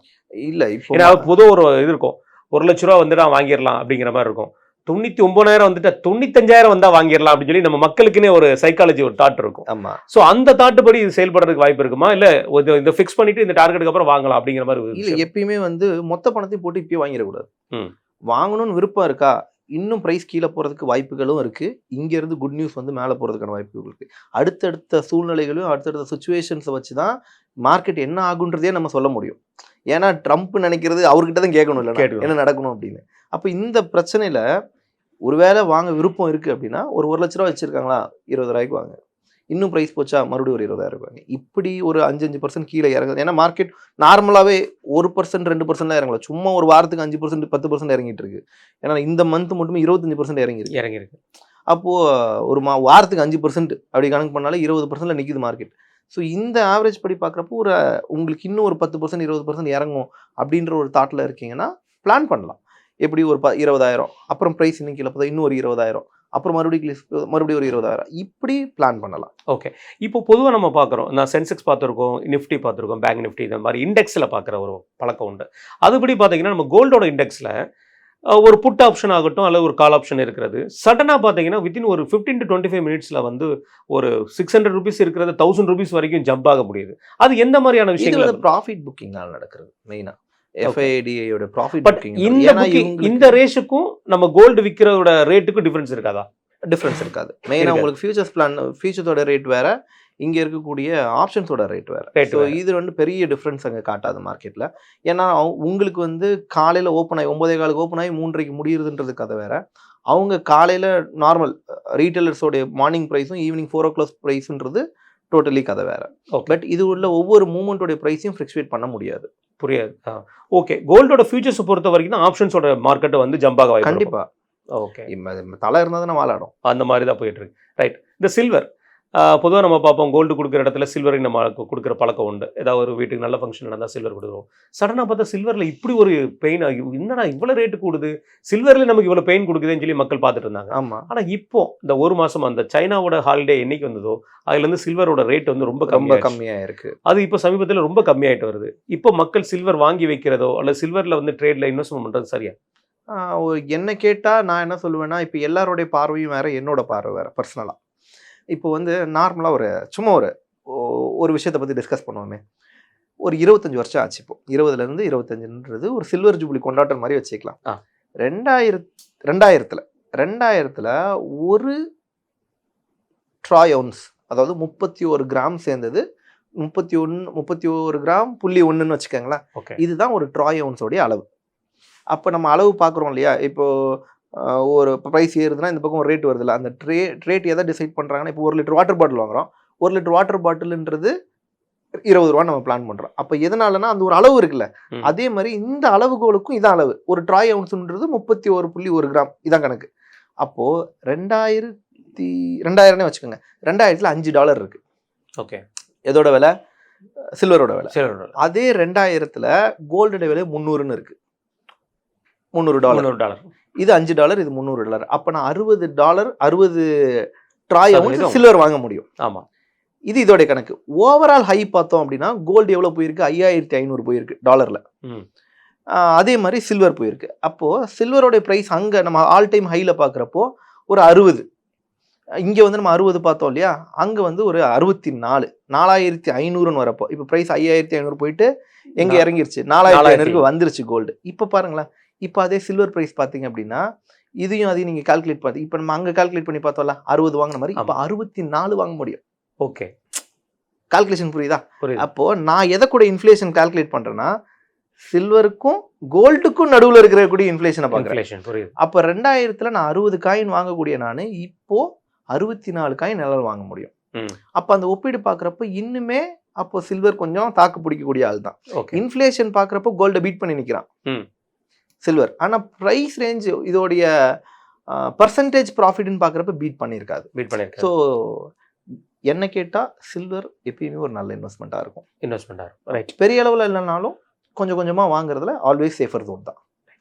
Speaker 2: இல்ல,
Speaker 1: இப்போ பொதுவாக ஒரு இது இருக்கும், 1 லட்ச ரூபா வந்து நான் வாங்கிடலாம் அப்படிங்கிற மாதிரி இருக்கும். 99,000 வந்துட்டு 95,000 வந்தா வாங்கிடலாம் அப்படின்னு சொல்லி நம்ம மக்களுக்குன்னே ஒரு சைக்காலஜி, ஒரு தாட் இருக்கும்.
Speaker 2: ஆமா.
Speaker 1: சோ அந்த தாட்டு படி இது செயல்படுறதுக்கு வாய்ப்பு இருக்குமா, இல்ல இந்த ஃபிக்ஸ் பண்ணிட்டு இந்த டார்கெட்டுக்கு அப்புறம் வாங்கலாம் அப்படிங்கிற மாதிரி?
Speaker 2: இல்ல, எப்பயுமே வந்து மொத்த பணத்தையும் போட்டு இப்பயே வாங்கிடக்கூடாது. வாங்கணும்னு விருப்பம் இருக்கா, இன்னும் பிரைஸ் கீழே போறதுக்கு வாய்ப்புகளும் இருக்கு. இங்க இருந்து குட் நியூஸ் வந்து மேலே போறதுக்கான வாய்ப்புகள் இருக்கு. அடுத்தடுத்த சூழ்நிலைகளையும் அடுத்தடுத்த சுச்சுவேஷன்ஸை வச்சுதான் மார்க்கெட் என்ன ஆகுன்றதே நம்ம சொல்ல முடியும். ஏன்னா ட்ரம்ப் நினைக்கிறது அவர்கிட்ட தான் கேட்கணும், இல்லை என்ன நடக்கணும் அப்படின்னு. அப்ப இந்த பிரச்சனையில ஒருவேளை வாங்க விருப்பம் இருக்குது அப்படின்னா ஒரு 1 லட்ச ரூபா வச்சுருக்காங்களா, 20 ரூபாய்க்கு வாங்க. இன்னும் ப்ரைஸ் போச்சா மறுபடியும் ஒரு 20,000 வாங்க. இப்படி ஒரு 5% கீழே இறங்குது. ஏன்னா மார்க்கெட் நார்மலாகவே 1% 2% இறங்கல, சும்மா ஒரு வாரத்துக்கு 5% 10% இறங்கிட்டு இருக்கு. ஏன்னா இந்த மந்த் மட்டுமே 25% இறங்கியிருக்கு. அப்போது ஒரு வாரத்துக்கு 5% அப்படி கணக்கு பண்ணாலே 20%ல நிற்கிது மார்க்கெட். ஸோ இந்த ஆவரேஜ் படி பார்க்குறப்போ ஒரு உங்களுக்கு இன்னும் ஒரு 10% 20% இறங்கும் அப்படின்ற ஒரு தாட்டில் இருக்கீங்கன்னா பிளான் பண்ணலாம். எப்படி ஒரு 20,000 அப்புறம் ப்ரைஸ் இன்னும் கீழே போதா இன்னும் ஒரு 20,000 அப்புறம் மறுபடியும் ஒரு 20,000 இப்படி பிளான் பண்ணலாம்.
Speaker 1: ஓகே. இப்போ பொதுவாக நம்ம பார்க்குறோம், நான் சென்செக்ஸ் பார்த்துருக்கோம், நிஃப்டி பார்த்துருக்கோம், பேங்க் நிஃப்டி இந்த மாதிரி இண்டெக்ஸில் பார்க்குற ஒரு பழக்கம் உண்டு. அதுபடி பார்த்தீங்கன்னா நம்ம கோல்டோட இண்டெக்ஸில் ஒரு புட் ஆப்ஷன் ஆகட்டும் அல்லது ஒரு கால் ஆப்ஷன் இருக்கிறது. சடனாக பார்த்தீங்கன்னா வித்தின் ஒரு 15 to 25 மினிட்ஸில் வந்து ஒரு 600 ரூபீஸ் இருக்கிறது 1000 ரூபீஸ் வரைக்கும் ஜம்ப் ஆக முடியுது. அது எந்த மாதிரியான
Speaker 2: இது
Speaker 1: விஷயங்கள்?
Speaker 2: வந்து ப்ராஃபிட் புக்கிங்கால் நடக்கிறது மெயினாக. FIDAயோட ப்ராஃபிட்
Speaker 1: பட் இந்த ரேஷுக்கும் நம்ம கோல்டு விற்கிறதோட ரேட்டுக்கும் டிஃபரன்ஸ் இருக்காதா?
Speaker 2: டிஃப்ரென்ஸ் இருக்காது. மெயினாக உங்களுக்கு ஃபியூச்சர்ஸோட ரேட் வேற, இங்கே இருக்கக்கூடிய ஆப்ஷன்ஸோட ரேட் வேறு. ஸோ இது வந்து பெரிய டிஃப்ரென்ஸ் அங்கே காட்டாது மார்க்கெட்டில். ஏன்னா உங்களுக்கு வந்து காலையில் ஓப்பன் ஆகி 9:15 ஓப்பன் ஆகி 3:30 முடியுதுன்றது கதை வேறு. அவங்க காலையில் நார்மல் ரீட்டைலர்ஸோடைய மார்னிங் ப்ரைஸும் ஈவினிங் 4 o'clock ப்ரைஸுன்றது டோட்டலி கதை வேறு. பட் இது உள்ள ஒவ்வொரு மூமெண்ட்டோடைய ப்ரைஸையும் ஃப்ளக்சுவேட் பண்ண முடியாது.
Speaker 1: புரியாது. ஓகே. கோல்டோட ஃபியூச்சர்ஸை பொறுத்த வரைக்கும் தான் ஆப்ஷன்ஸோட மார்க்கெட்டை வந்து ஜம்ப் ஆக வாய்ப்பு.
Speaker 2: கண்டிப்பாக.
Speaker 1: ஓகே.
Speaker 2: தலை இருந்தால் தான் வாழாடும்.
Speaker 1: அந்த மாதிரி தான் போயிட்டு இருக்கு. ரைட். இந்த சில்வர் பொதுவாக நம்ம பார்ப்போம், கோல்டு கொடுக்குற இடத்துல சில்வரை நம்ம கொடுக்குற பழக்கம் உண்டு. ஏதாவது ஒரு வீட்டுக்கு நல்ல ஃபங்க்ஷன் நடந்தால் சில்வர் கொடுக்குறோம். சடனாக பார்த்தா சில்வரில் இப்படி ஒரு பெயின் ஆகி என்னடா இவ்வளோ ரேட்டு கூடுது, சில்வரில் நமக்கு இவ்வளோ பெயின் கொடுக்குதுன்னு சொல்லி மக்கள் பார்த்துட்டு இருந்தாங்க.
Speaker 2: ஆமாம்.
Speaker 1: ஆனால் இப்போ இந்த ஒரு மாதம் அந்த சைனாவோட ஹாலிடே என்னைக்கு வந்ததோ அதுலேருந்து சில்வரோட ரேட் வந்து ரொம்ப
Speaker 2: கம்மியாக இருக்குது.
Speaker 1: அது இப்போ சமீபத்தில் ரொம்ப கம்மியாயிட்டு வருது. இப்போ மக்கள் சில்வர் வாங்கி வைக்கிறதோ அல்லது சில்வரில் வந்து ட்ரேடில் இன்வெஸ்ட்மெண்ட் பண்ணுறது சரியா?
Speaker 2: என்ன கேட்டால் நான் என்ன சொல்லுவேன்னா, இப்போ எல்லாருடைய பார்வையும் வேறு, என்னோட பார்வை வேறு. பர்சனலாக இப்போ வந்து நார்மலாக சும்மா ஒரு விஷயத்தை பற்றி டிஸ்கஸ் பண்ணுவோமே. ஒரு 25 வருஷம் ஆச்சு. இப்போ 20லேருந்து 25ன்றது ஒரு சில்வர் ஜூப்ளி கொண்டாட்டம் மாதிரி வச்சுக்கலாம். 2000ல் ஒரு ட்ராய் அவுன்ஸ், அதாவது 31 கிராம் சேர்ந்தது 31 கிராம் புள்ளி 1ன்னு வச்சுக்கோங்களேன். இதுதான் ஒரு ட்ராய் அவுன்ஸோடைய அளவு. அப்போ நம்ம அளவு பார்க்குறோம் இல்லையா, இப்போது ஒரு ப்ரைஸ் ஏறுதுன்னா இந்த பக்கம் ஒரு ரேட் வருதுல்ல, அந்த ரேட் எதை டிசைட் பண்ணுறாங்கன்னா, இப்போ 1 லிட்டர் வாட்டர் பாட்டில் வாங்குகிறோம். 1 லிட்டர் வாட்டர் பாட்டில்ன்றது 20 ரூபா நம்ம பிளான் பண்ணுறோம். அப்போ எதனாலனா அந்த ஒரு அளவு இருக்குல்ல, அதே மாதிரி இந்த அளவுகோலுக்கும் இதான் அளவு. ஒரு ட்ராய் அவுன்ஸ்ன்றது 31.1 கிராம், இதான் கணக்கு. அப்போது 2000 வச்சுக்கோங்க. 2000ல் $5 இருக்குது.
Speaker 1: ஓகே.
Speaker 2: எதோட விலை? சில்வரோட விலை. அதே 2000ல் கோல்டோட விலை 300ன்னு இருக்குது. $300. இது $5, இது $300. அப்போ நான் $60 60 ட்ராய் அவுன்ஸ் சில்வர் வாங்க முடியும்.
Speaker 1: ஆமாம்.
Speaker 2: இது இதோடைய கணக்கு. ஓவரால் ஹை பார்த்தோம் அப்படின்னா கோல்டு எவ்வளோ போயிருக்கு? 5500 போயிருக்கு டாலரில். அதே மாதிரி சில்வர் போயிருக்கு. அப்போது சில்வரோடைய ப்ரைஸ் அங்கே நம்ம ஆல் டைம் ஹையில் பார்க்குறப்போ ஒரு 60. இங்கே வந்து நம்ம 60 பார்த்தோம் இல்லையா, அங்கே வந்து ஒரு 64 4500ன்னு வரப்போ இப்போ ப்ரைஸ் 5500 போயிட்டு எங்கே இறங்கிருச்சு? 4500க்கு வந்துருச்சு கோல்டு. இப்போ பாருங்களேன், இப்போ அதே சில்வர் ப்ரைஸ் பார்த்தீங்க அப்படின்னா அதையும் நீங்கள் கால்குலேட் பார்த்து, இப்போ நம்ம அங்கே கால்குலேட் பண்ணி பார்த்தோம்ல 60 வாங்கின மாதிரி இப்போ 64 வாங்க முடியும்.
Speaker 1: ஓகே.
Speaker 2: கால்குலேஷன் புரியுதா? அப்போது நான் எதை கூட இன்ஃப்ளேஷன் கால்குலேட் பண்ணுறேன்னா, சில்வருக்கும் கோல்டுக்கும் நடுவில் இருக்கக்கூடிய இன்ஃப்ளேஷனை பார்க்குறேன். அப்போ 2000ல் நான் 60 காயின் வாங்கக்கூடிய நான் இப்போ 64 காயின் எல்லாம் வாங்க முடியும். அப்போ அந்த ஒப்பீடு பார்க்குறப்போ இன்னுமே அப்போ சில்வர் கொஞ்சம் தாக்கு பிடிக்கக்கூடிய ஆள் தான். இன்ஃப்ளேஷன் பார்க்குறப்போ கோல்டை பீட் பண்ணி நிற்கிறான் சில்வர். ஆனால் ப்ரைஸ் ரேஞ்ச் இதோடைய பர்சன்டேஜ் ப்ராஃபிட்னு பார்க்குறப்ப பீட் பண்ணியிருக்காது. ஸோ என்ன கேட்டால் சில்வர் எப்பயுமே ஒரு நல்ல இன்வெஸ்ட்மெண்ட்டாக இருக்கும். ரைட். பெரிய அளவில் இல்லைனாலும் கொஞ்சம் கொஞ்சமாக வாங்குறதுல ஆல்வேஸ் சேஃபர் ஜோன் தான்.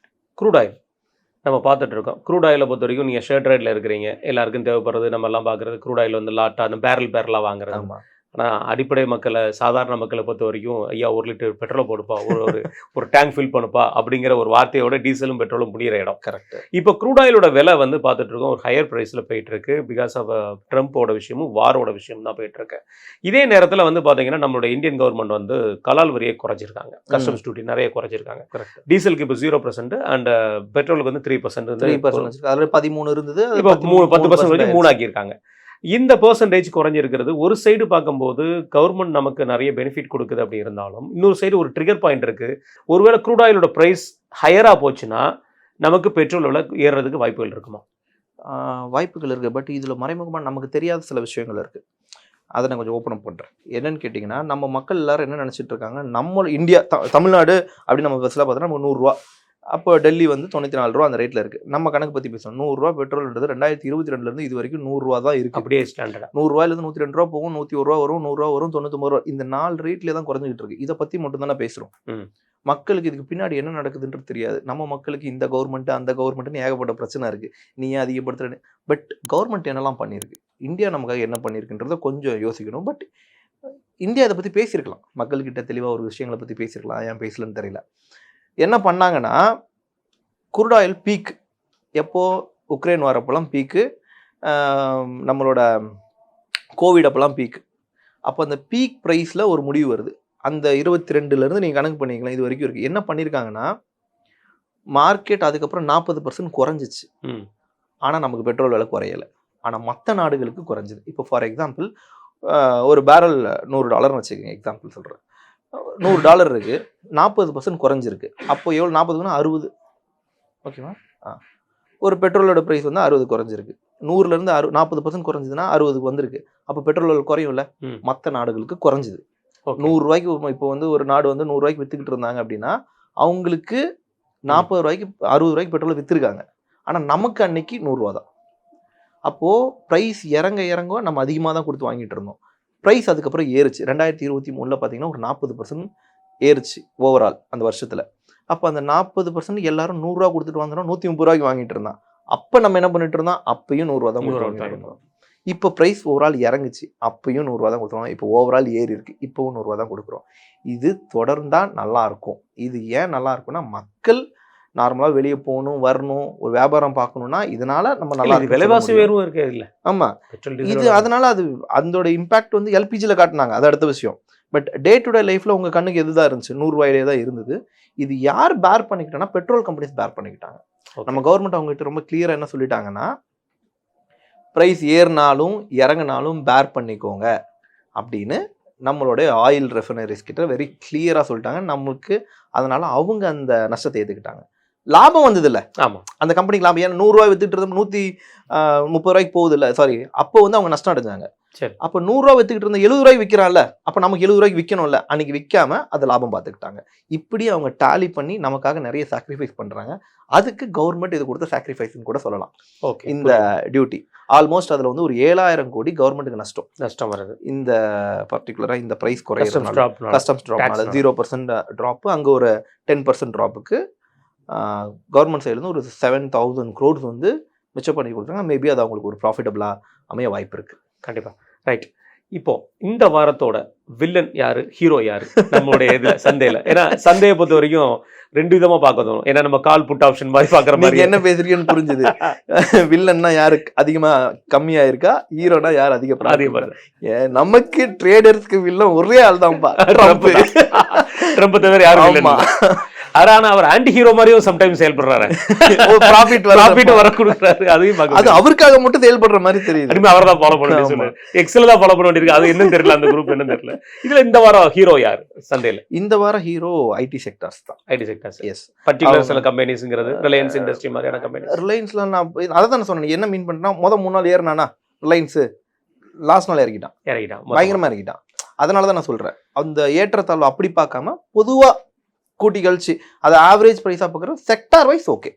Speaker 1: க்ரூட் ஆயில் நம்ம பார்த்துட்டு இருக்கோம். க்ரூட் ஆயிலை பொறுத்த வரைக்கும் நீங்கள் ஷேர்ட் ரேட்டில் இருக்கிறீங்க, எல்லாருக்கும் தேவைப்படுறது நம்ம எல்லாம் பார்க்குறது க்ரூட் ஆயில் வந்து லாட்டாக அந்த பேரலாக வாங்குறது.
Speaker 2: ஆமாம்.
Speaker 1: ஆனால் அடிப்படை மக்களை, சாதாரண மக்களை பொறுத்த வரைக்கும் ஐயா 1 லிட்டர் பெட்ரோல் போடுப்பா, ஒரு டேங்க் ஃபில் பண்ணுப்பா அப்படிங்கிற ஒரு வார்த்தையோட டீசலும் பெட்ரோலும் முடிகிற இடம்.
Speaker 2: கரெக்ட்.
Speaker 1: இப்போ க்ரூட் ஆயிலோட விலை வந்து பார்த்துட்டு இருக்கோம் ஒரு ஹையர் ப்ரைஸில் போயிட்டு இருக்கு. பிகாஸ் ஆஃப் ட்ரம்ப்போட விஷயமும் வாரோட விஷயம் தான் போயிட்டு இருக்கு. இதே நேரத்தில் வந்து பார்த்தீங்கன்னா நம்மளோட இந்தியன் கவர்மெண்ட் வந்து கலால் வரியை குறைச்சிருக்காங்க, கஸ்டம்ஸ் டியூட்டி நிறைய குறைச்சிருக்காங்க. டீசலுக்கு இப்போ 0% அண்ட் பெட்ரோலுக்கு வந்து 3%.
Speaker 2: 13 இருந்தது,
Speaker 1: இப்போ 10% வரைக்கும் 3 ஆக்கியிருக்காங்க. இந்த பெர்சன்டேஜ் குறைஞ்சிருக்கிறது ஒரு சைடு பார்க்கும்போது கவர்மெண்ட் நமக்கு நிறைய பெனிஃபிட் கொடுக்குது அப்படி இருந்தாலும், இன்னொரு சைடு ஒரு ட்ரிகர் பாயிண்ட் இருக்குது. ஒருவேளை க்ரூட் ஆயிலோட ப்ரைஸ் ஹையராக போச்சுன்னா நமக்கு பெட்ரோல் விலை ஏறுறதுக்கு வாய்ப்புகள் இருக்குமா?
Speaker 2: வாய்ப்புகள் இருக்குது. பட் இதில் மறைமுகமாக நமக்கு தெரியாத சில விஷயங்கள் இருக்குது. அதை நான் கொஞ்சம் ஓப்பன் அப் பண்ணுறேன். என்னன்னு கேட்டிங்கன்னா, நம்ம மக்கள் எல்லோரும் என்ன நினச்சிட்டு இருக்காங்க, நம்ம இந்தியா தமிழ்நாடு அப்படின்னு நம்ம பஸ்ஸில் பார்த்தோன்னா நம்ம 100 ரூபா அப்போ டெல்லி வந்து 94 ரூபா அந்த ரேட்ல இருக்கு. நம்ம கணக்கு பத்தி பேசணும். 100 ரூபா பெட்ரோல்ன்றது 2022 இருந்து இது வரைக்கும் 100 ரூபா தான் இருக்கு.
Speaker 1: அப்படியே ஸ்டாண்டர்டா
Speaker 2: 100 ரூபாயிலிருந்து 102 ரூபா போகும், 101 ரூபா வரும், 100 ரூபா வரும், 99 ரூபா. இந்த 4 ரேட்ல தான் குறைஞ்சிட்டு இருக்கு. இதை பத்தி மட்டும் தானே பேசுறோம். மக்களுக்கு இதுக்கு பின்னாடி என்ன நடக்குதுன்றது தெரியாது. நம்ம மக்களுக்கு இந்த கவர்மெண்ட் அந்த கவர்மெண்ட்னு ஏகப்பட்ட பிரச்சனை இருக்கு. நீ ஏன் அதிகப்படுத்துற? பட் கவர்மெண்ட் என்னெல்லாம் பண்ணியிருக்கு, இந்தியா நமக்காக என்ன பண்ணியிருக்குன்றத கொஞ்சம் யோசிக்கணும். பட் இந்தியா இதை பத்தி பேசியிருக்கலாம், மக்கள்கிட்ட தெளிவா ஒரு விஷயங்களை பத்தி பேசியிருக்கலாம். ஏன் பேசலன்னு தெரியல. என்ன பண்ணாங்கன்னா, குரூட் ஆயில் பீக் எப்போ உக்ரைன் வரப்பெல்லாம் பீக்கு, நம்மளோட கோவிட் அப்பெல்லாம் பீக். அப்போ அந்த பீக் ப்ரைஸில் ஒரு முடிவு வருது. அந்த 22லேருந்து நீங்கள் கணக்கு பண்ணிக்கலாம், இது வரைக்கும் இருக்குது. என்ன பண்ணியிருக்காங்கன்னா, மார்க்கெட் அதுக்கப்புறம் 40% குறைஞ்சிச்சு. ஆனால் நமக்கு பெட்ரோல் விலை குறையலை. ஆனால் மற்ற நாடுகளுக்கு குறைஞ்சிது. இப்போ ஃபார் எக்ஸாம்பிள் ஒரு பேரல் $100 வச்சுக்கோங்க, எக்ஸாம்பிள் சொல்கிறேன். $100 இருக்குது, 40% குறைஞ்சிருக்கு. அப்போ எவ்வளோ? 40னா 60, ஓகேவா? ஒரு பெட்ரோலோட ப்ரைஸ் வந்து 60 குறைஞ்சிருக்கு. 100லேருந்து 40% குறைஞ்சதுன்னா 60க்கு வந்திருக்கு. அப்போ பெட்ரோல் குறையும்ல. மற்ற நாடுகளுக்கு குறைஞ்சிது. 100 ரூபாய்க்கு இப்போ வந்து ஒரு நாடு வந்து 100 ரூபாய்க்கு வித்துக்கிட்டு இருந்தாங்க அப்படின்னா, அவங்களுக்கு 40 ரூபாய்க்கு 60 ரூபாய்க்கு பெட்ரோல் வித்துருக்காங்க. ஆனால் நமக்கு அன்னைக்கு 100 ரூபா தான். அப்போது ப்ரைஸ் இறங்க நம்ம அதிகமாக தான் கொடுத்து வாங்கிட்டு இருந்தோம். ப்ரைஸ் அதுக்கப்புறம் ஏறுச்சு. 2023 பார்த்தீங்கன்னா ஒரு 40% ஏறுச்சு ஓவரால் அந்த வருஷத்தில். அப்போ அந்த 40% எல்லாரும் 100 ரூபா கொடுத்துட்டு வாங்குறோம், 130 ரூபாய்க்கு வாங்கிட்டு இருந்தான். அப்போ நம்ம என்ன பண்ணிட்டு இருந்தோம்? அப்பயும் 100 ரூபா தான் வாங்கிட்டு இருந்தோம். இப்போ ப்ரைஸ் ஓவரால் இறங்குச்சு, அப்பயும் 100 ரூபா தான் கொடுத்துருவோம். இப்போ ஓவரால் ஏறி இருக்கு, இப்போவும் 100 ரூபா தான் கொடுக்குறோம். இது தொடர்ந்தா நல்லா இருக்கும். இது ஏன் நல்லா இருக்கும்னா, மக்கள் நார்மலாக வெளியே போகணும், வரணும், ஒரு வியாபாரம் பார்க்கணும்னா இதனால நம்ம நல்லா
Speaker 1: விலைவாசி உயர்வும் இருக்கு இல்ல.
Speaker 2: ஆமா, இது அதனால அது அதோட இம்பாக்ட் வந்து எல்பிஜியில் காட்டினாங்க, அது அடுத்த விஷயம். பட் டே டு டே லைஃப்ல உங்க கண்ணுக்கு எதுதான் இருந்துச்சு? 100 ரூபாயிலே தான் இருந்தது. இது யார் பேர் பண்ணிக்கிட்டோம்னா, பெட்ரோல் கம்பெனிஸ் பேர் பண்ணிக்கிட்டாங்க. நம்ம கவர்மெண்ட் அவங்ககிட்ட ரொம்ப கிளியரா என்ன சொல்லிட்டாங்கன்னா, ப்ரைஸ் ஏறினாலும் இறங்கினாலும் பேர் பண்ணிக்கோங்க அப்படின்னு நம்மளுடைய ஆயில் ரெஃபைனரிஸ் கிட்ட வெரி கிளியரா சொல்லிட்டாங்க. நமக்கு அதனால அவங்க அந்த நஷ்டத்தை ஏற்றுக்கிட்டாங்க. லாபம் வந்தது இல்லை.
Speaker 1: ஆமா, அந்த
Speaker 2: கம்பெனிக்கு லாபம். ஏன்னா 100 ரூபாய் வித்துட்டு 130 ரூபாய்க்கு போகுது இல்லை, சாரி, அப்போ வந்து அவங்க நஷ்டம் அடைஞ்சாங்க. அப்போ 100 ரூபா வித்துக்கிட்டு இருந்த 70 ரூபாய்க்கு விற்கிறான்ல, அப்போ நமக்கு 70 ரூபாய்க்கு விற்கணும்ல, அன்னைக்கு விற்காம அது லாபம் பார்த்துக்கிட்டாங்க. இப்படி அவங்க டாலி பண்ணி நமக்காக நிறைய சாக்ரிஃபைஸ் பண்றாங்க. அதுக்கு கவர்மெண்ட் இது கொடுத்த சாக்ரிஃபைஸ்ன்னு கூட சொல்லலாம். இந்த டியூட்டி ஆல்மோஸ்ட் அதுல வந்து ஒரு 7000 கோடி கவர்மெண்ட்டுக்கு நஷ்டம் வருது. இந்த பர்டிகுலரா இந்த பிரைஸ் குறையிறதுனால, கஸ்டம்ஸ் ட்ராப்னால 0% ட்ராப், அங்க ஒரு 10% ட்ராப்புக்கு கவர்மெண்ட் சைடுல ஒரு 7,000 crores வந்து மிச்சம் பண்ணி கொடுத்தாங்க. மேபி அது அவங்களுக்கு ஒரு ப்ராஃபிட்டபிளா அமைய வாய்ப்பு இருக்கு.
Speaker 1: கண்டிப்பா. ரைட். இப்போ இந்த வாரத்தோட வில்லன் யாரு, ஹீரோ யாரு நம்மளுடைய இதுல சந்தையில? ஏன்னா சந்தையை பொறுத்த வரைக்கும் 2 விதமா பார்க்கணும். ஏன்னா நம்ம கால் புட் ஆப்ஷன் மாதிரி பாக்குற மாதிரி.
Speaker 2: என்ன பேசுறீங்கன்னு புரிஞ்சுது. வில்லன்னா யாரு அதிகமா கம்மியா இருக்கா, ஹீரோனா யார் அதிகமா? நமக்கு ட்ரேடர்ஸ்க்கு வில்லன் ஒரே ஆள் தான்ப்பா,
Speaker 1: ட்ரம்ப் தவிர யாரும். ஆனா அவர் ஆன்டி ஹீரோ மாதிரியும் சம்டைம்ஸ் செயல்படுறாரு.
Speaker 2: ப்ராஃபிட்
Speaker 1: வர கொடுக்குறாரு. அதையும்
Speaker 2: அது அவருக்காக மட்டும் செயல்படுற மாதிரி தெரியுது.
Speaker 1: அவர் தான் ஃபாலோ பண்ண வேண்டியது, எக்ஸல் தான் ஃபாலோ பண்ண வேண்டியிருக்கு. அது என்னன்னு தெரியல, அந்த குரூப் என்னன்னு தெரியல. இதுல இந்த வாரம் ஹீரோ யார் சந்தையில?
Speaker 2: இந்த வாரம் ஹீரோ ஐடி செக்டார்ஸ் தான்.
Speaker 1: IT sectors, yes. பர்టిక్యులர் சில கம்பெனிஸ்ங்கிறது ரிலையன்ஸ் இண்டஸ்ட்ரி மாதிரியான கம்பெனி.
Speaker 2: ரிலையன்ஸ்ல நான் அதை தான் சொன்னேன். என்ன மீன் பண்றேன்னா, 3 நாள் ஏறினானா ரிலையன்ஸ், லாஸ்ட் நாள் இறங்கிட்டான், பயங்கரமா இறங்கிட்டான். அதனால தான் நான் சொல்றேன், அந்த ஏற்றத்தாழ்வு அப்படி பார்க்காம பொதுவா கூட்டி கழிச்சு அதை ஆவரேஜ் பிரைஸா பார்க்குறோம். Sector wise okay.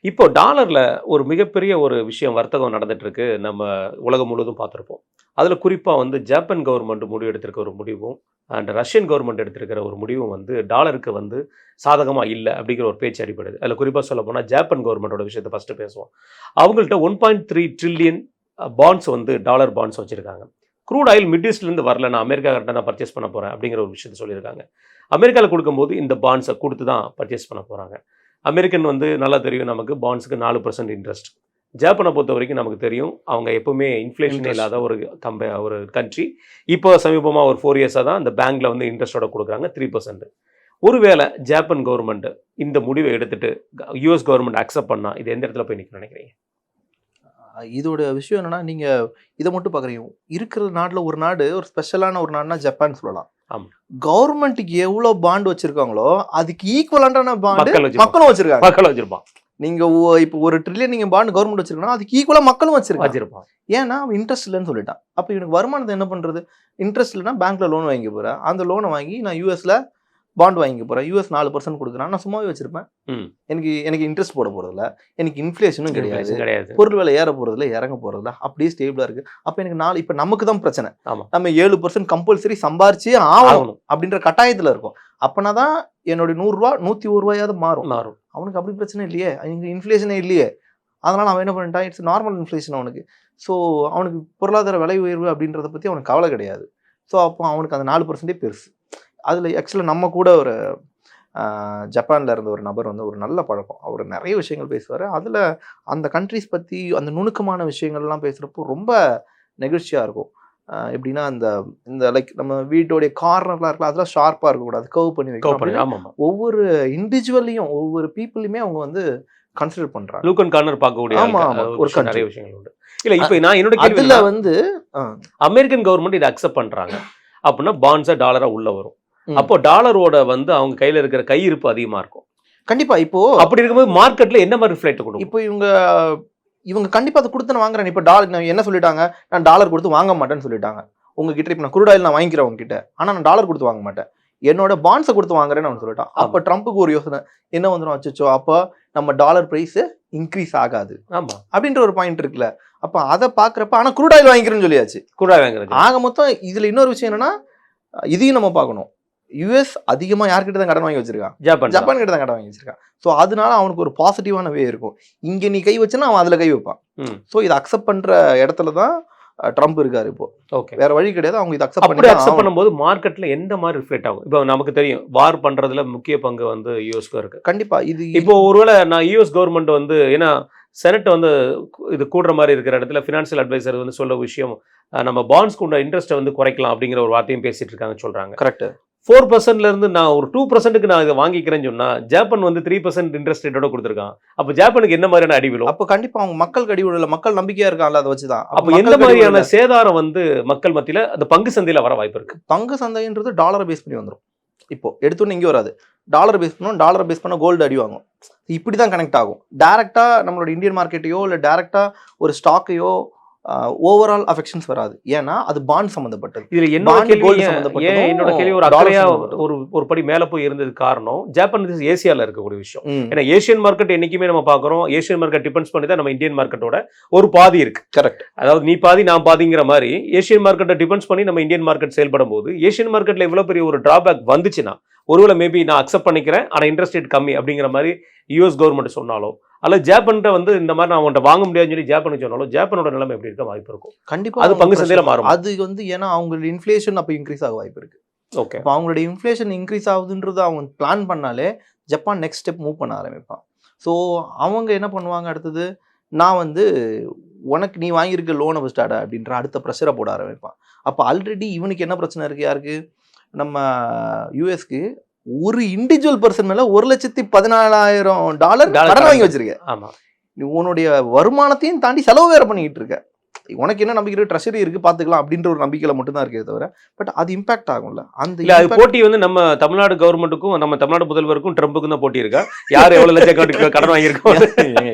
Speaker 1: இப்போ டாலர்ல ஒரு மிகப்பெரிய ஒரு விஷயம் வர்த்தகம் நடந்துட்டு இருக்கு, நம்ம உலகம் முழுவதும் பார்த்துருப்போம். அதுல குறிப்பா வந்து ஜப்பான் கவர்மெண்ட் முடிவு எடுத்திருக்க ஒரு முடிவும் அண்ட் ரஷ்யன் கவர்மெண்ட் எடுத்திருக்கிற ஒரு முடிவும் வந்து டாலருக்கு வந்து சாதகமா இல்லை அப்படிங்கிற ஒரு பேச்சு அடிப்படுது. அதில் குறிப்பாக சொல்ல போனால் ஜப்பான் கவர்மெண்டோட விஷயத்தை ஃபர்ஸ்ட் பேசுவோம். அவங்கள்ட்ட 1.3 trillion பாண்ட்ஸ் வந்து டாலர் பாண்ட்ஸ் வச்சிருக்காங்க. க்ரூட் ஆயில் மிட் ஈஸ்ட்லேருந்து வரல, நான் அமெரிக்கா கிட்ட நான் பர்ச்சேஸ் பண்ண போகிறேன் அப்படிங்கிற ஒரு விஷயத்தை சொல்லியிருக்காங்க. அமெரிக்காவில் கொடுக்கும்போது இந்த பாண்ட்ஸை கொடுத்து தான் பர்ச்சேஸ் பண்ண போகிறாங்க. அமெரிக்கன் வந்து நல்லா தெரியும் நமக்கு, பாண்ட்ஸுக்கு 4% இன்ட்ரெஸ்ட். ஜப்பானை பொறுத்த வரைக்கும் நமக்கு தெரியும், அவங்க எப்பவுமே இன்ஃப்ளேஷன் இல்லாத ஒரு கண்ட்ரி. இப்போ சமீபமாக ஒரு 4 இயர்ஸாக தான் இந்த பேங்க்ல வந்து இன்ட்ரெஸ்டோட கொடுக்குறாங்க 3%. ஒருவேளை ஜப்பான் கவர்மெண்ட் இந்த முடிவை எடுத்துட்டு யூஎஸ் கவர்மெண்ட் அக்செப்ட் பண்ணா இது எந்த இடத்துல போய் நிற்க நினைக்கிறீங்க?
Speaker 2: இதோட விஷயம் என்னன்னா, நீங்க இதை மட்டும் பாக்குறீங்க, இருக்கிற நாட்டுல ஒரு நாடு, ஒரு ஸ்பெஷலான ஒரு நாடுனா ஜப்பான் சொல்லலாம். கவர்மெண்ட்டுக்கு எவ்வளவு பாண்ட் வச்சிருக்காங்களோ அதுக்கு ஈக்குவலான பாண்ட் மக்களும் வச்சிருக்காங்க. நீங்க இப்போ 1 ட்ரில்லியன் நீங்க பாண்ட் கவர்மெண்ட் வச்சிருக்கா, அதுக்கு ஈக்குவலா மக்களும் வச்சிருக்காங்க. ஏன்னா இன்ட்ரெஸ்ட் இல்லைன்னு சொல்லிட்டான். அப்ப இவனுக்கு வருமானத்தை என்ன பண்றது? இன்ட்ரெஸ்ட் இல்லைன்னா பேங்க்ல லோன் வாங்கி போறேன், அந்த லோனை வாங்கி நான் யூஎஸ்ல பாண்ட் வாங்கிக்க போறேன், யூஎஸ் 4% கொடுக்குறான், நான் சும்மாவே வச்சிருப்பேன்.
Speaker 1: ம்.
Speaker 2: எனக்கு இன்ட்ரெஸ்ட் போட போறதில்ல, எனக்கு இன்ஃப்ளேஷனும் கிடையாது,
Speaker 1: கிடையாது.
Speaker 2: பொருள் விலை ஏற போறதில்ல, இறங்க போறதில்ல, அப்படியே ஸ்டேபிளா இருக்கு. அப்ப எனக்கு இப்ப நமக்கு தான் பிரச்சனை.
Speaker 1: ஆமா.
Speaker 2: நம்ம 7% கம்பல்சரி சம்பாரிச்சே ஆகணும் அப்படின்ற கட்டாயத்துல இருக்கும். அப்பனா தான் என்னுடைய 100 ரூபா 101 ரூபாயாவது மாறும். அவனுக்கு அப்படி பிரச்சனை இல்லையே, இங்க இன்ஃப்ளேஷனே இல்லையே. அதனால அவன் என்ன பண்ணிட்டான், இட்ஸ் நார்மல் இன்ஃப்ளேஷன் அவனுக்கு. ஸோ அவனுக்கு பொருளாதார விலை உயர்வு அப்படின்றத பத்தி அவனுக்கு கவலை கிடையாது. ஸோ அப்போ அவனுக்கு அந்த 4% பெருசு. அதுல ஆக்சுவலாக நம்ம கூட ஒரு ஜப்பான்ல இருந்த ஒரு நபர் வந்து ஒரு நல்ல பழக்கம், அவர் நிறைய விஷயங்கள் பேசுவார். அதுல அந்த கண்ட்ரிஸ் பத்தி அந்த நுணுக்கமான விஷயங்கள்லாம் பேசுறப்போ ரொம்ப நெகிழ்ச்சியா இருக்கும். எப்படின்னா இந்த லைக் நம்ம வீட்டோடைய கார்னர்லாம் இருக்கலாம், அதெல்லாம் ஷார்ப்பா இருக்கக்கூடாது, கர்வ் பண்ணி வைக்கணும். ஒவ்வொரு இண்டிவிஜுவலையும் ஒவ்வொரு பீப்புளையுமே அவங்க வந்து கன்சிடர் பண்றாங்க.
Speaker 1: லூக் அண்ட் கார்னர் பார்க்கக்கூடிய
Speaker 2: ஒரு
Speaker 1: நிறைய விஷயங்கள் உண்டு. இல்ல இப்போ நான் என்னோட
Speaker 2: கேள்வில வந்து
Speaker 1: அமெரிக்கன் கவர்மெண்ட் இதை அக்செப்ட் பண்றாங்க அப்படின்னா பாண்ட்ஸா டாலரா உள்ள வரும். அப்போ டாலரோட வந்து அவங்க கையில இருக்கிற கையிருப்பு அதிகமா இருக்கும்.
Speaker 2: கண்டிப்பா. இப்போ
Speaker 1: அப்படி இருக்கும்போது மார்க்கெட்ல என்ன மாதிரி ரிஃப்ளெக்ட் கொடுக்கும்?
Speaker 2: இப்போ இவங்க கண்டிப்பா அதை கொடுத்து நான் வாங்குறேன். இப்போ டாலர் என்ன சொல்லிட்டாங்க, நான் டாலர் கொடுத்து வாங்க மாட்டேன்னு சொல்லிட்டாங்க. உங்ககிட்ட இப்போ நான் குரூட் ஆயில் நான் வாங்கிக்கிறேன் உங்ககிட்ட, ஆனா நான் டாலர் கொடுத்து வாங்க மாட்டேன், என்னோட பாண்ட்ஸை கொடுத்து வாங்குறேன்னு அவன் சொல்லிட்டான். அப்போ ட்ரம்ப்புக்கு ஒரு யோசனை என்ன வந்துடும், அச்சோ அப்போ நம்ம டாலர் பிரைஸ் இன்க்ரீஸ் ஆகாது அப்படின்ற ஒரு பாயிண்ட் இருக்குல்ல. அப்ப அதை பாக்குறப்ப ஆனா குரூட் ஆயில் வாங்கிக்கிறேன்னு சொல்லியாச்சு.
Speaker 1: குரூட் ஆயில் வாங்குறது
Speaker 2: ஆக மொத்தம் இதுல இன்னொரு விஷயம் என்னன்னா, இதையும் நம்ம பார்க்கணும். யுஎஸ் அதிகமா யார்கிட்ட தான் கடன் வாங்கி வச்சிருக்கான், ஜப்பான் கிட்ட தான் கடன் வாங்கி வச்சிருக்கான். ஸோ அதனால அவனுக்கு ஒரு பாசிட்டிவான வே இருக்கும். இங்க நீ கை வச்சுன்னா அவன் அதுல கை வைப்பான். ஸோ இதை அக்செப்ட் பண்ற இடத்துல தான் ட்ரம்ப் இருக்காரு இப்போ.
Speaker 1: ஓகே,
Speaker 2: வேற வழி கிடையாது. அவங்க இதை
Speaker 1: அக்செப்ட் பண்ணும்போது மார்க்கெட்ல எந்த மாதிரி ரிஃப்ளெக்ட் ஆகும்? இப்போ நமக்கு தெரியும் வார் பண்றதுல முக்கிய பங்கு வந்து யூஎஸ்க்கு இருக்கு.
Speaker 2: கண்டிப்பா. இது
Speaker 1: இப்போ ஒருவேளை நான் யூஎஸ் கவர்மெண்ட் வந்து ஏன்னா செனட் வந்து இது கூடுற மாதிரி இருக்கிற இடத்துல ஃபினான்ஷியல் அட்வைசர் வந்து சொல்ல விஷயம், நம்ம பாண்ட்ஸ்க்கு உள்ள இன்ட்ரெஸ்ட்டை வந்து குறைக்கலாம் அப்படிங்கிற ஒரு வார்த்தையும் பேசிட்டு இருக்காங்கன்னு சொல்றாங்க.
Speaker 2: கரெக்ட்.
Speaker 1: 4% இருந்து நான் ஒரு 2%க்கு நான் இதை வாங்கிக்கிறேன்னு சொன்னா ஜப்பான் வந்து 3% இன்ட்ரெஸ்ட் ரேட்டோட கொடுத்துருக்கான். அப்போ ஜப்பானுக்கு என்ன மாதிரியான அடி விழும்?
Speaker 2: அப்போ கண்டிப்பா அவங்க மக்களுக்கு அடி விழல, மக்கள் நம்பிக்கையா இருக்காங்கல்ல, அதை வச்சுதான்.
Speaker 1: அப்போ எந்த மாதிரியான சேதாரம் வந்து மக்கள் மத்தியில அந்த பங்கு சந்தையில வர வாய்ப்பு இருக்கு?
Speaker 2: பங்கு சந்தைன்றது டாலரை பேஸ் பண்ணி வந்துடும். இப்போ எடுத்தோன்னு இங்கே வராது, டாலர் பேஸ் பண்ணும், டாலர் பேஸ் பண்ண கோல்டு அடி வாங்கும். இப்படி தான் கனெக்ட் ஆகும். டைரக்டா நம்மளோட இந்தியன் மார்க்கெட்டையோ இல்லை டைரக்டா ஒரு ஸ்டாக்கையோ ஓவரால் அஃபெக்ஷன்ஸ் வராது. ஏன்னா அது பாண்ட் சம்பந்தப்பட்டது.
Speaker 1: இதுல என்னோட கேள்வி ஒரு அக்கறையா ஒரு படி மேல போய் இருந்தது காரணம் ஜப்பான் ஏசியால இருக்கக்கூடிய விஷயம். ஏன்னா ஏசியன் மார்க்கெட் என்னைக்குமே நம்ம பாக்குறோம், ஏசியன் மார்க்கெட் டிபெண்ட்ஸ் பண்ணி தான் நம்ம இந்தியன் மார்க்கெட்டோட ஒரு பாதி இருக்கு.
Speaker 2: கரெக்ட்.
Speaker 1: அதாவது நீ பாதி நான் பாதிங்கிற மாதிரி ஏசியன் மார்க்கெட்டை டிபெண்ட்ஸ் பண்ணி நம்ம இந்தியன் மார்க்கெட் செயல்படும் போது ஏசியன் மார்க்கெட்ல இவ்வளவு பெரிய ஒரு டிராபேக் வந்துச்சுன்னா ஒருவேளை மேபி நான் அக்செப்ட் பண்ணிக்கிறேன் ஆனா இன்ட்ரெஸ்ட் ரேட் கம்மி அப்படிங்கிற மாதிரி யூஎஸ் கவர்மெண்ட் சொன்னாலோ அல்ல ஜப்பான்கிட்ட வந்து இந்த மாதிரி நான் அவன்கிட்ட வாங்க முடியாதுன்னு சொல்லி ஜப்பானுக்கு சொன்னாலும் ஜப்பானோட நிலைமை எப்படி இருக்க வாய்ப்பு இருக்கும்?
Speaker 2: கண்டிப்பா
Speaker 1: அது பங்கு சந்தையில மாறும்.
Speaker 2: அது வந்து ஏன்னா அவங்களோட இன்ஃப்ளேஷன் அப்போ இன்க்ரீஸ் ஆக வாய்ப்பு இருக்கு.
Speaker 1: ஓகே,
Speaker 2: அப்போ அவங்களோட இன்ஃப்ளேஷன் இன்க்ரீஸ் ஆகுதுன்றது அவங்க பிளான் பண்ணாலே ஜப்பான் நெக்ஸ்ட் ஸ்டெப் மூவ் பண்ண ஆரம்பிப்பான். ஸோ அவங்க என்ன பண்ணுவாங்க, அடுத்தது நான் வந்து உனக்கு நீ வாங்கியிருக்க லோனை வச்சுட்டாடா அப்படின்ற அடுத்த ப்ரெஷரை போட ஆரம்பிப்பான். அப்போ ஆல்ரெடி இவனுக்கு என்ன பிரச்சனை இருக்கு, யாருக்கு, நம்ம யூஎஸ்க்கு ஒரு இண்டிவிஜுவல் பர்சன் மேல $1,14,000 கடன் வாங்கி வச்சிருக்க.
Speaker 1: ஆமா,
Speaker 2: நீ உன்னுடைய வருமானத்தையும் தாண்டி செலவு வேற பண்ணிக்கிட்டு இருக்க. உனக்கு என்ன நம்பிக்கை, ட்ரெஷரி இருக்கு பாத்துக்கலாம் அப்படின்ற ஒரு நம்பிக்கையில மட்டும் தான் இருக்கே தவிர பட் அது இம்பாக்ட் ஆகும்ல. அந்த
Speaker 1: போட்டி வந்து நம்ம தமிழ்நாடு கவர்மெண்ட்டுக்கும் நம்ம தமிழ்நாடு முதல்வருக்கும் ட்ரம்புக்கும் தான் போட்டி இருக்கா? யார் எவ்வளவு லட்சம் கடன் வாங்கியிருக்கோம்?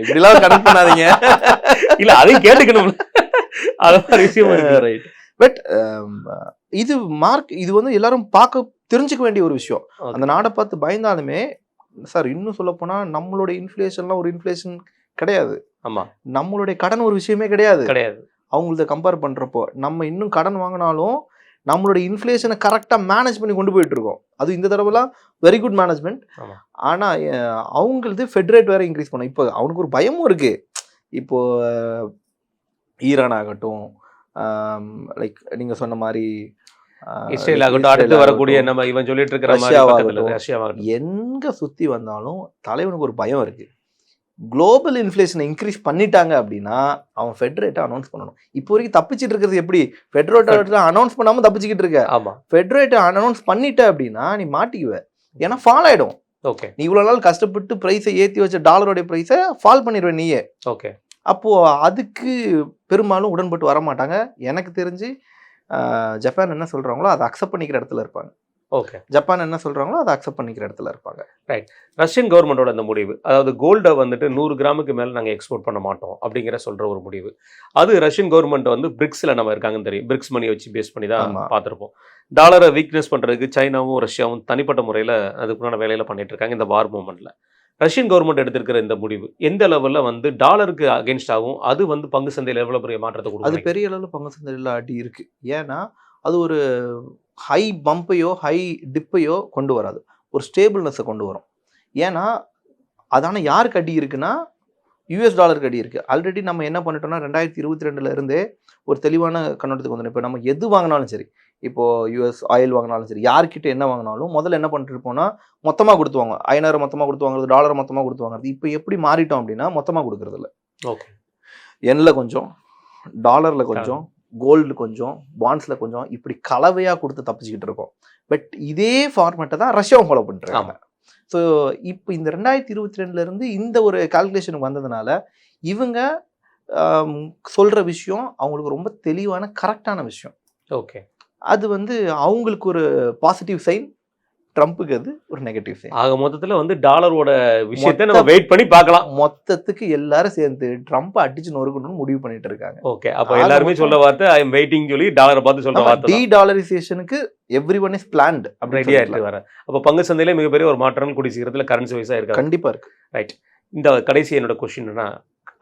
Speaker 2: இப்படி எல்லாம் கடன் பண்ணாதீங்க.
Speaker 1: இல்ல அதையும் கேட்டுக்கணும். அதான் விஷயம் ரைட்.
Speaker 2: பட் இது வந்து எல்லாரும் பார்க்க தெரிஞ்சுக்க வேண்டிய ஒரு விஷயம். அந்த நாடை பார்த்து பயந்தாலுமே சார், இன்னும் சொல்ல போனா நம்மளுடைய இன்ஃப்ளேஷன்லாம் ஒரு இன்ஃப்ளேஷன் கிடையாது.
Speaker 1: ஆமா,
Speaker 2: நம்மளுடைய கடன் ஒரு விஷயமே கிடையாது. அவங்கள கம்பேர் பண்றப்போ நம்ம இன்னும் கடன் வாங்கினாலும் நம்மளுடைய இன்ஃப்ளேஷனை கரெக்டா மேனேஜ் பண்ணி கொண்டு போயிட்டு இருக்கோம். அது இந்த தடவைலாம் வெரி குட் மேனேஜ்மெண்ட். ஆனா அவங்களது ஃபெட் ரேட் வேற இன்க்ரீஸ் பண்ணும். இப்போ அவனுக்கு ஒரு பயமும் இருக்கு. இப்போ ஈரான் ஆகட்டும், லைக் நீங்க சொன்ன மாதிரி
Speaker 1: இஸ்ரேல் ஆகட்டும், அடுத்து வரக்கூடிய நம்ம இவன் சொல்லிட்டு இருக்கிற
Speaker 2: ரஷ்யாவாகட்டும், எங்க சுத்தி வந்தாலும் தலைவனுக்கு ஒரு பயம் இருக்கு. குளோபல் இன்ஃப்ளேஷனை இன்க்ரீஸ் பண்ணிட்டாங்க அப்படின்னா அவன் ஃபெட் ரேட்டை அனௌன்ஸ் பண்ணணும். இப்போ வரைக்கும் தப்பிச்சிட்டு இருக்கிறது எப்படி, ஃபெட் ரேட்டை அனௌன்ஸ் பண்ணாம தப்பிச்சுக்கிட்டு இருக்க.
Speaker 1: ஆமா,
Speaker 2: ஃபெட் ரேட்டை அனௌன்ஸ் பண்ணிட்ட அப்படின்னா நீ மாட்டிக்குவ. ஏன்னா ஃபால் ஆயிடும்.
Speaker 1: ஓகே,
Speaker 2: நீ இவ்வளவு நாள் கஷ்டப்பட்டு பிரைஸை ஏற்றி வச்ச டாலரோடைய பிரைஸை ஃபால் பண்ணிடுவ நீயே.
Speaker 1: ஓகே,
Speaker 2: அப்போ அதுக்கு பெரும்பாலும் உடன்பட்டு வர மாட்டாங்க. எனக்கு தெரிஞ்சு ஜப்பான் என்ன சொல்றாங்களோ அதை அக்செப்ட் பண்ணிக்கிற இடத்துல இருப்பாங்க.
Speaker 1: ஓகே.
Speaker 2: ஜப்பான் என்ன சொல்றாங்களோ அதை அக்செப்ட் பண்ணிக்கிற இடத்துல இருப்பாங்க.
Speaker 1: ரஷ்யன் கவர்மெண்டோட அந்த முடிவு, அதாவது கோல்டை வந்துட்டு 100 கிராமுக்கு மேலே நாங்கள் எக்ஸ்போர்ட் பண்ண மாட்டோம் அப்படிங்கிற சொல்கிற ஒரு முடிவு, அது ரஷ்யன் கவர்மெண்ட் வந்து பிரிக்ஸில் நம்ம இருக்காங்கன்னு தெரியும், பிரிக்ஸ் மணியை வச்சு பேஸ் பண்ணி தான்
Speaker 2: ஆமா.
Speaker 1: பார்த்துருப்போம். டாலரை வீக்னஸ் பண்ணுறதுக்கு சைனாவும் ரஷ்யாவும் தனிப்பட்ட முறையில் அதுக்குண்டான வேலையில் பண்ணிட்டு இருக்காங்க இந்த வார் மூமெண்ட்டில். ரஷ்யன் கவர்மெண்ட் எடுத்திருக்கிற இந்த முடிவு எந்த லெவலில் வந்து டாலருக்கு அகேன்ஸ்ட் ஆகும், அது வந்து பங்கு சந்தையில் எவ்வளோ பெரிய மாற்றத்தை
Speaker 2: அது
Speaker 1: கொடுக்கும்?
Speaker 2: பெரிய அளவில் பங்கு சந்தையில் அடி இருக்கு. ஏன்னா அது ஒரு ஹை பம்பையோ ஹை டிப்பையோ கொண்டு வராது, ஒரு ஸ்டேபிள்னஸை கொண்டு வரும். ஏன்னா அதான யாருக்கு அடி இருக்குன்னா யூஎஸ் டாலருக்கு அடி இருக்குது. ஆல்ரெடி நம்ம என்ன பண்ணிட்டோம்னா 2022 இருந்தே ஒரு தெளிவான கண்ணோட்டத்துக்கு வந்துடும். இப்போ நம்ம எது வாங்கினாலும் சரி, இப்போது யூஎஸ் ஆயில் வாங்கினாலும் சரி, யார்கிட்ட என்ன வாங்கினாலும் முதல்ல என்ன பண்ணிட்டு இருப்போம்னா மொத்தமாக கொடுத்துவாங்க. ஐநூறு மொத்தமாக கொடுத்து வாங்குறது, டாலர் மொத்தமாக கொடுத்து வாங்குறது. இப்போ எப்படி மாறிட்டோம் அப்படின்னா மொத்தமாக கொடுக்குறது இல்லை.
Speaker 1: ஓகே.
Speaker 2: எண்ணில் கொஞ்சம், டாலரில் கொஞ்சம், கோல்டு கொஞ்சம், பாண்ட்ஸில் கொஞ்சம், இப்படி கலவையாக கொடுத்து தப்பிச்சுக்கிட்டு இருக்கோம். பட் இதே ஃபார்மேட்டை தான் ரஷ்யாவும் ஃபாலோ பண்ணிட்டுருக்காங்க. ஸோ இப்போ இந்த 2022 இந்த ஒரு கால்குலேஷனுக்கு வந்ததுனால இவங்க சொல்கிற விஷயம் அவங்களுக்கு ரொம்ப தெளிவான கரெக்டான விஷயம்.
Speaker 1: ஓகே.
Speaker 2: அது வந்து அவங்களுக்கு ஒரு பாசிட்டிவ் சைன், ட்ரம்ப்புக்கு அது ஒரு நெகட்டிவ் சைன்.
Speaker 1: ஆக மொத்தத்தில் வந்து டாலரோட விஷயத்தை நம்ம வெயிட் பண்ணி பார்க்கலாம்.
Speaker 2: மொத்தத்துக்கு எல்லாரும் சேர்ந்து ட்ரம்ப் அடிச்சு நொறுக்கணும்னு முடிவு பண்ணிட்டு இருக்காங்க.
Speaker 1: ஓகே. அப்போ எல்லாருமே சொல்ல வார்த்தை ஐ எம் வெயிட்டிங் சொல்லி டாலரை பார்த்து சொல்ற வார்த்தை
Speaker 2: டி டாலரைசேஷனுக்கு எவ்ரி ஒன் இஸ் பிளான்ட்
Speaker 1: ரெடியா இருக்கு வர. அப்போ பங்கு சந்தையில மிகப்பெரிய ஒரு மாற்றம் கூடிய சீக்கிரத்தில் கரன்சி வைஸா இருக்கு.
Speaker 2: கண்டிப்பா இருக்கு.
Speaker 1: ரைட். இந்த கடைசி என்னோட கொஸ்டின்னா,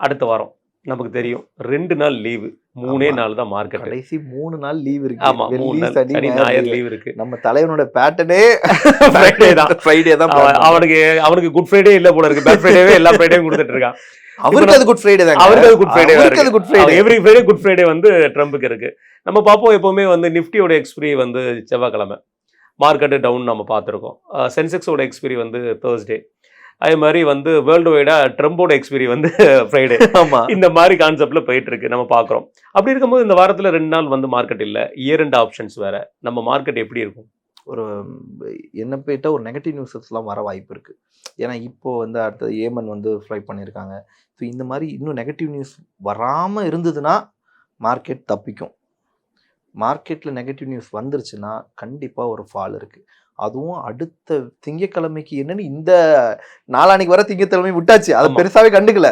Speaker 1: அடுத்த வாரம் நமக்கு தெரியும் 2 நாள் லீவு, 3 நாள் தான் மார்க்கெட்.
Speaker 2: கடைசி 3 நாள் லீவ் இருக்கு.
Speaker 1: ஆமா, 3 நாள் சனி ஞாயிறு லீவ் இருக்கு.
Speaker 2: நம்ம தலைவனோட பேட்டர்னே
Speaker 1: ஃப்ரைடே தான். அவனுக்கு குட் ஃப்ரைடே இல்ல போல இருக்கு, பேட் ஃப்ரைடேவே எல்லா ஃப்ரைடேயும் கொடுத்துட்டு இருக்கான்.
Speaker 2: அவருக்கு அது குட் ஃப்ரைடே தான்.
Speaker 1: அவருக்கு அது குட் ஃப்ரைடே
Speaker 2: அவருக்கு அது good Friday.
Speaker 1: Every Friday good Friday வந்து ட்ரம்புக்கு இருக்கு. நம்ம பார்ப்போம் எப்பவுமே வந்து நிஃப்டியோட எக்ஸ்பிரி வந்து செவ்வாய்க்கிழமை, மார்க்கெட்டு டவுன் நம்ம பார்த்துருக்கோம். சென்செக்ஸோட எக்ஸ்பிரி வந்து தேர்ஸ்டே. அதே மாதிரி வந்து வேர்ல்டு வைடா ட்ரம்போட எக்ஸ்பிரி வந்து ஃப்ரைடே.
Speaker 2: ஆமா, இந்த
Speaker 1: மாதிரி கான்செப்ட்ல போயிட்டு இருக்கு, நம்ம பார்க்குறோம். அப்படி இருக்கும்போது இந்த வாரத்தில் 2 நாள் வந்து மார்க்கெட் இல்லை, இயர் எண்ட் ஆப்ஷன்ஸ் வேற, நம்ம மார்க்கெட் எப்படி இருக்கும்?
Speaker 2: ஒரு என்ன போயிட்டா ஒரு நெகட்டிவ் நியூஸஸ்லாம் வர வாய்ப்பு இருக்கு. ஏன்னா இப்போ வந்து அடுத்தது ஏமன் வந்து ஃப்ளை பண்ணியிருக்காங்க. ஸோ இந்த மாதிரி இன்னும் நெகட்டிவ் நியூஸ் வராமல் இருந்ததுன்னா மார்க்கெட் தப்பிக்கும். மார்க்கெட்டில் நெகட்டிவ் நியூஸ் வந்துருச்சுன்னா கண்டிப்பாக ஒரு ஃபால் இருக்குது. அதுவும் அடுத்த திங்கக்கிழமைக்கு என்னன்னு இந்த நாளானிக்கு வர திங்கக்கிழமை விட்டாச்சு, அதை பெருசாகவே கண்டுக்கல.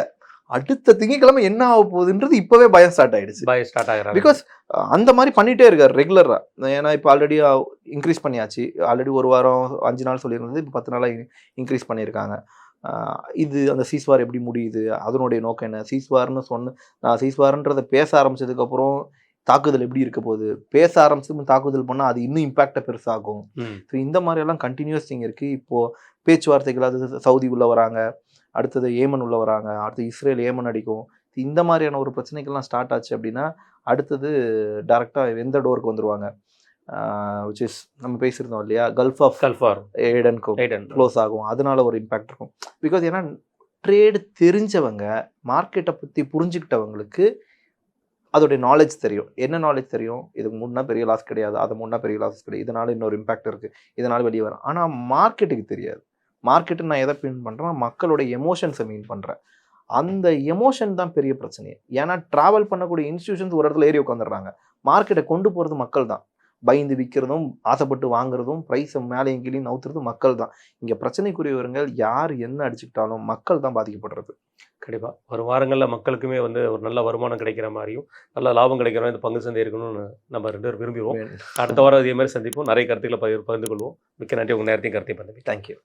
Speaker 2: அடுத்த திங்கக்கிழமை என்ன ஆக போகுதுன்றது இப்போவே பயம் ஸ்டார்ட் ஆகிடுச்சு. பிகாஸ் அந்த மாதிரி பண்ணிகிட்டே இருக்கார் ரெகுலராக. ஏன்னா இப்போ ஆல்ரெடி இன்க்ரீஸ் பண்ணியாச்சு. ஆல்ரெடி ஒரு வாரம் 5 நாள் சொல்லியிருந்தது, இப்போ 10 நாளாக இன்க்ரீஸ் பண்ணியிருக்காங்க. இது அந்த சீஸ்வார் எப்படி முடியுது, அதனுடைய நோக்கம் என்ன, சீஸ்வார்னு நான் சீஸ்வார்ன்றதை பேச ஆரம்பிச்சதுக்கப்புறம் தாக்குதல் எப்படி இருக்க போகுது, பேச ஆரம்பிச்சு தாக்குதல் பண்ணால் அது இன்னும் இம்பாக்டை பெருசாகும். ஸோ இந்த மாதிரியெல்லாம் கண்டினியூஸ் திங் இருக்குது. இப்போது பேச்சுவார்த்தைகள், அது சவுதி உள்ள வராங்க, அடுத்தது ஏமன் உள்ள வராங்க, அடுத்து இஸ்ரேல் ஏமன் அடிக்கும். இந்த மாதிரியான ஒரு பிரச்சனைகள்லாம் ஸ்டார்ட் ஆச்சு அப்படின்னா அடுத்தது டேரெக்டாக எந்த டோருக்கு வந்துடுவாங்க, விச் இஸ் நம்ம பேசியிருந்தோம் இல்லையா, கல்ஃப் ஆஃப் ஏடனுக்கும் க்ளோஸ் ஆகும். அதனால ஒரு இம்பேக்ட் இருக்கும். பிகாஸ் ஏன்னா ட்ரேடு தெரிஞ்சவங்க, மார்க்கெட்டை பற்றி புரிஞ்சுக்கிட்டவங்களுக்கு அதோடைய நாலேஜ் தெரியும். என்ன நாலேஜ் தெரியும், இதுக்கு முன்னா பெரிய லாஸ் கிடையாது, அது முன்னா பெரிய லாஸ் கிடையாது, இதனால இன்னொரு இம்பாக்ட் இருக்குது, இதனால் வெளியே வரும். ஆனால் மார்க்கெட்டுக்கு தெரியாது. மார்க்கெட்டு நான் எதை மீன் பண்ணுறேன், மக்களோட எமோஷன்ஸை மீன் பண்ணுறேன். அந்த எமோஷன் தான் பெரிய பிரச்சனையே. ஏன்னா ட்ராவல் பண்ணக்கூடிய இன்ஸ்டியூஷன்ஸ் ஒரு இடத்துல ஏறி உட்காந்துடுறாங்க. மார்க்கெட்டை கொண்டு போகிறது மக்கள் தான். பயந்து விற்கிறதும், ஆசைப்பட்டு வாங்குறதும், ப்ரைஸை மேலேயும் கீழே நவுத்துறதும் மக்கள் தான். இங்கே பிரச்சனைக்குரியவர்கள் யார் என்ன அடிச்சுக்கிட்டாலும் மக்கள் தான் பாதிக்கப்படுறது.
Speaker 1: கண்டிப்பாக வரும் வாரங்களில் மக்களுக்குமே வந்து ஒரு நல்ல வருமானம் கிடைக்கிற மாதிரியும் நல்ல லாபம் கிடைக்கிற மாதிரி இந்த பங்கு சந்தை இருக்கணும்னு நம்ம 2 பேரும் விரும்புவோம். அடுத்த வாரம் அதே மாதிரி சந்திப்போம். நிறைய கருத்துக்களை பகிர்ந்து கொள்வோம். மிக்க நன்றி, உங்கள் நேரத்தையும் கருத்தை பண்ணுங்க.
Speaker 2: தேங்க்யூ.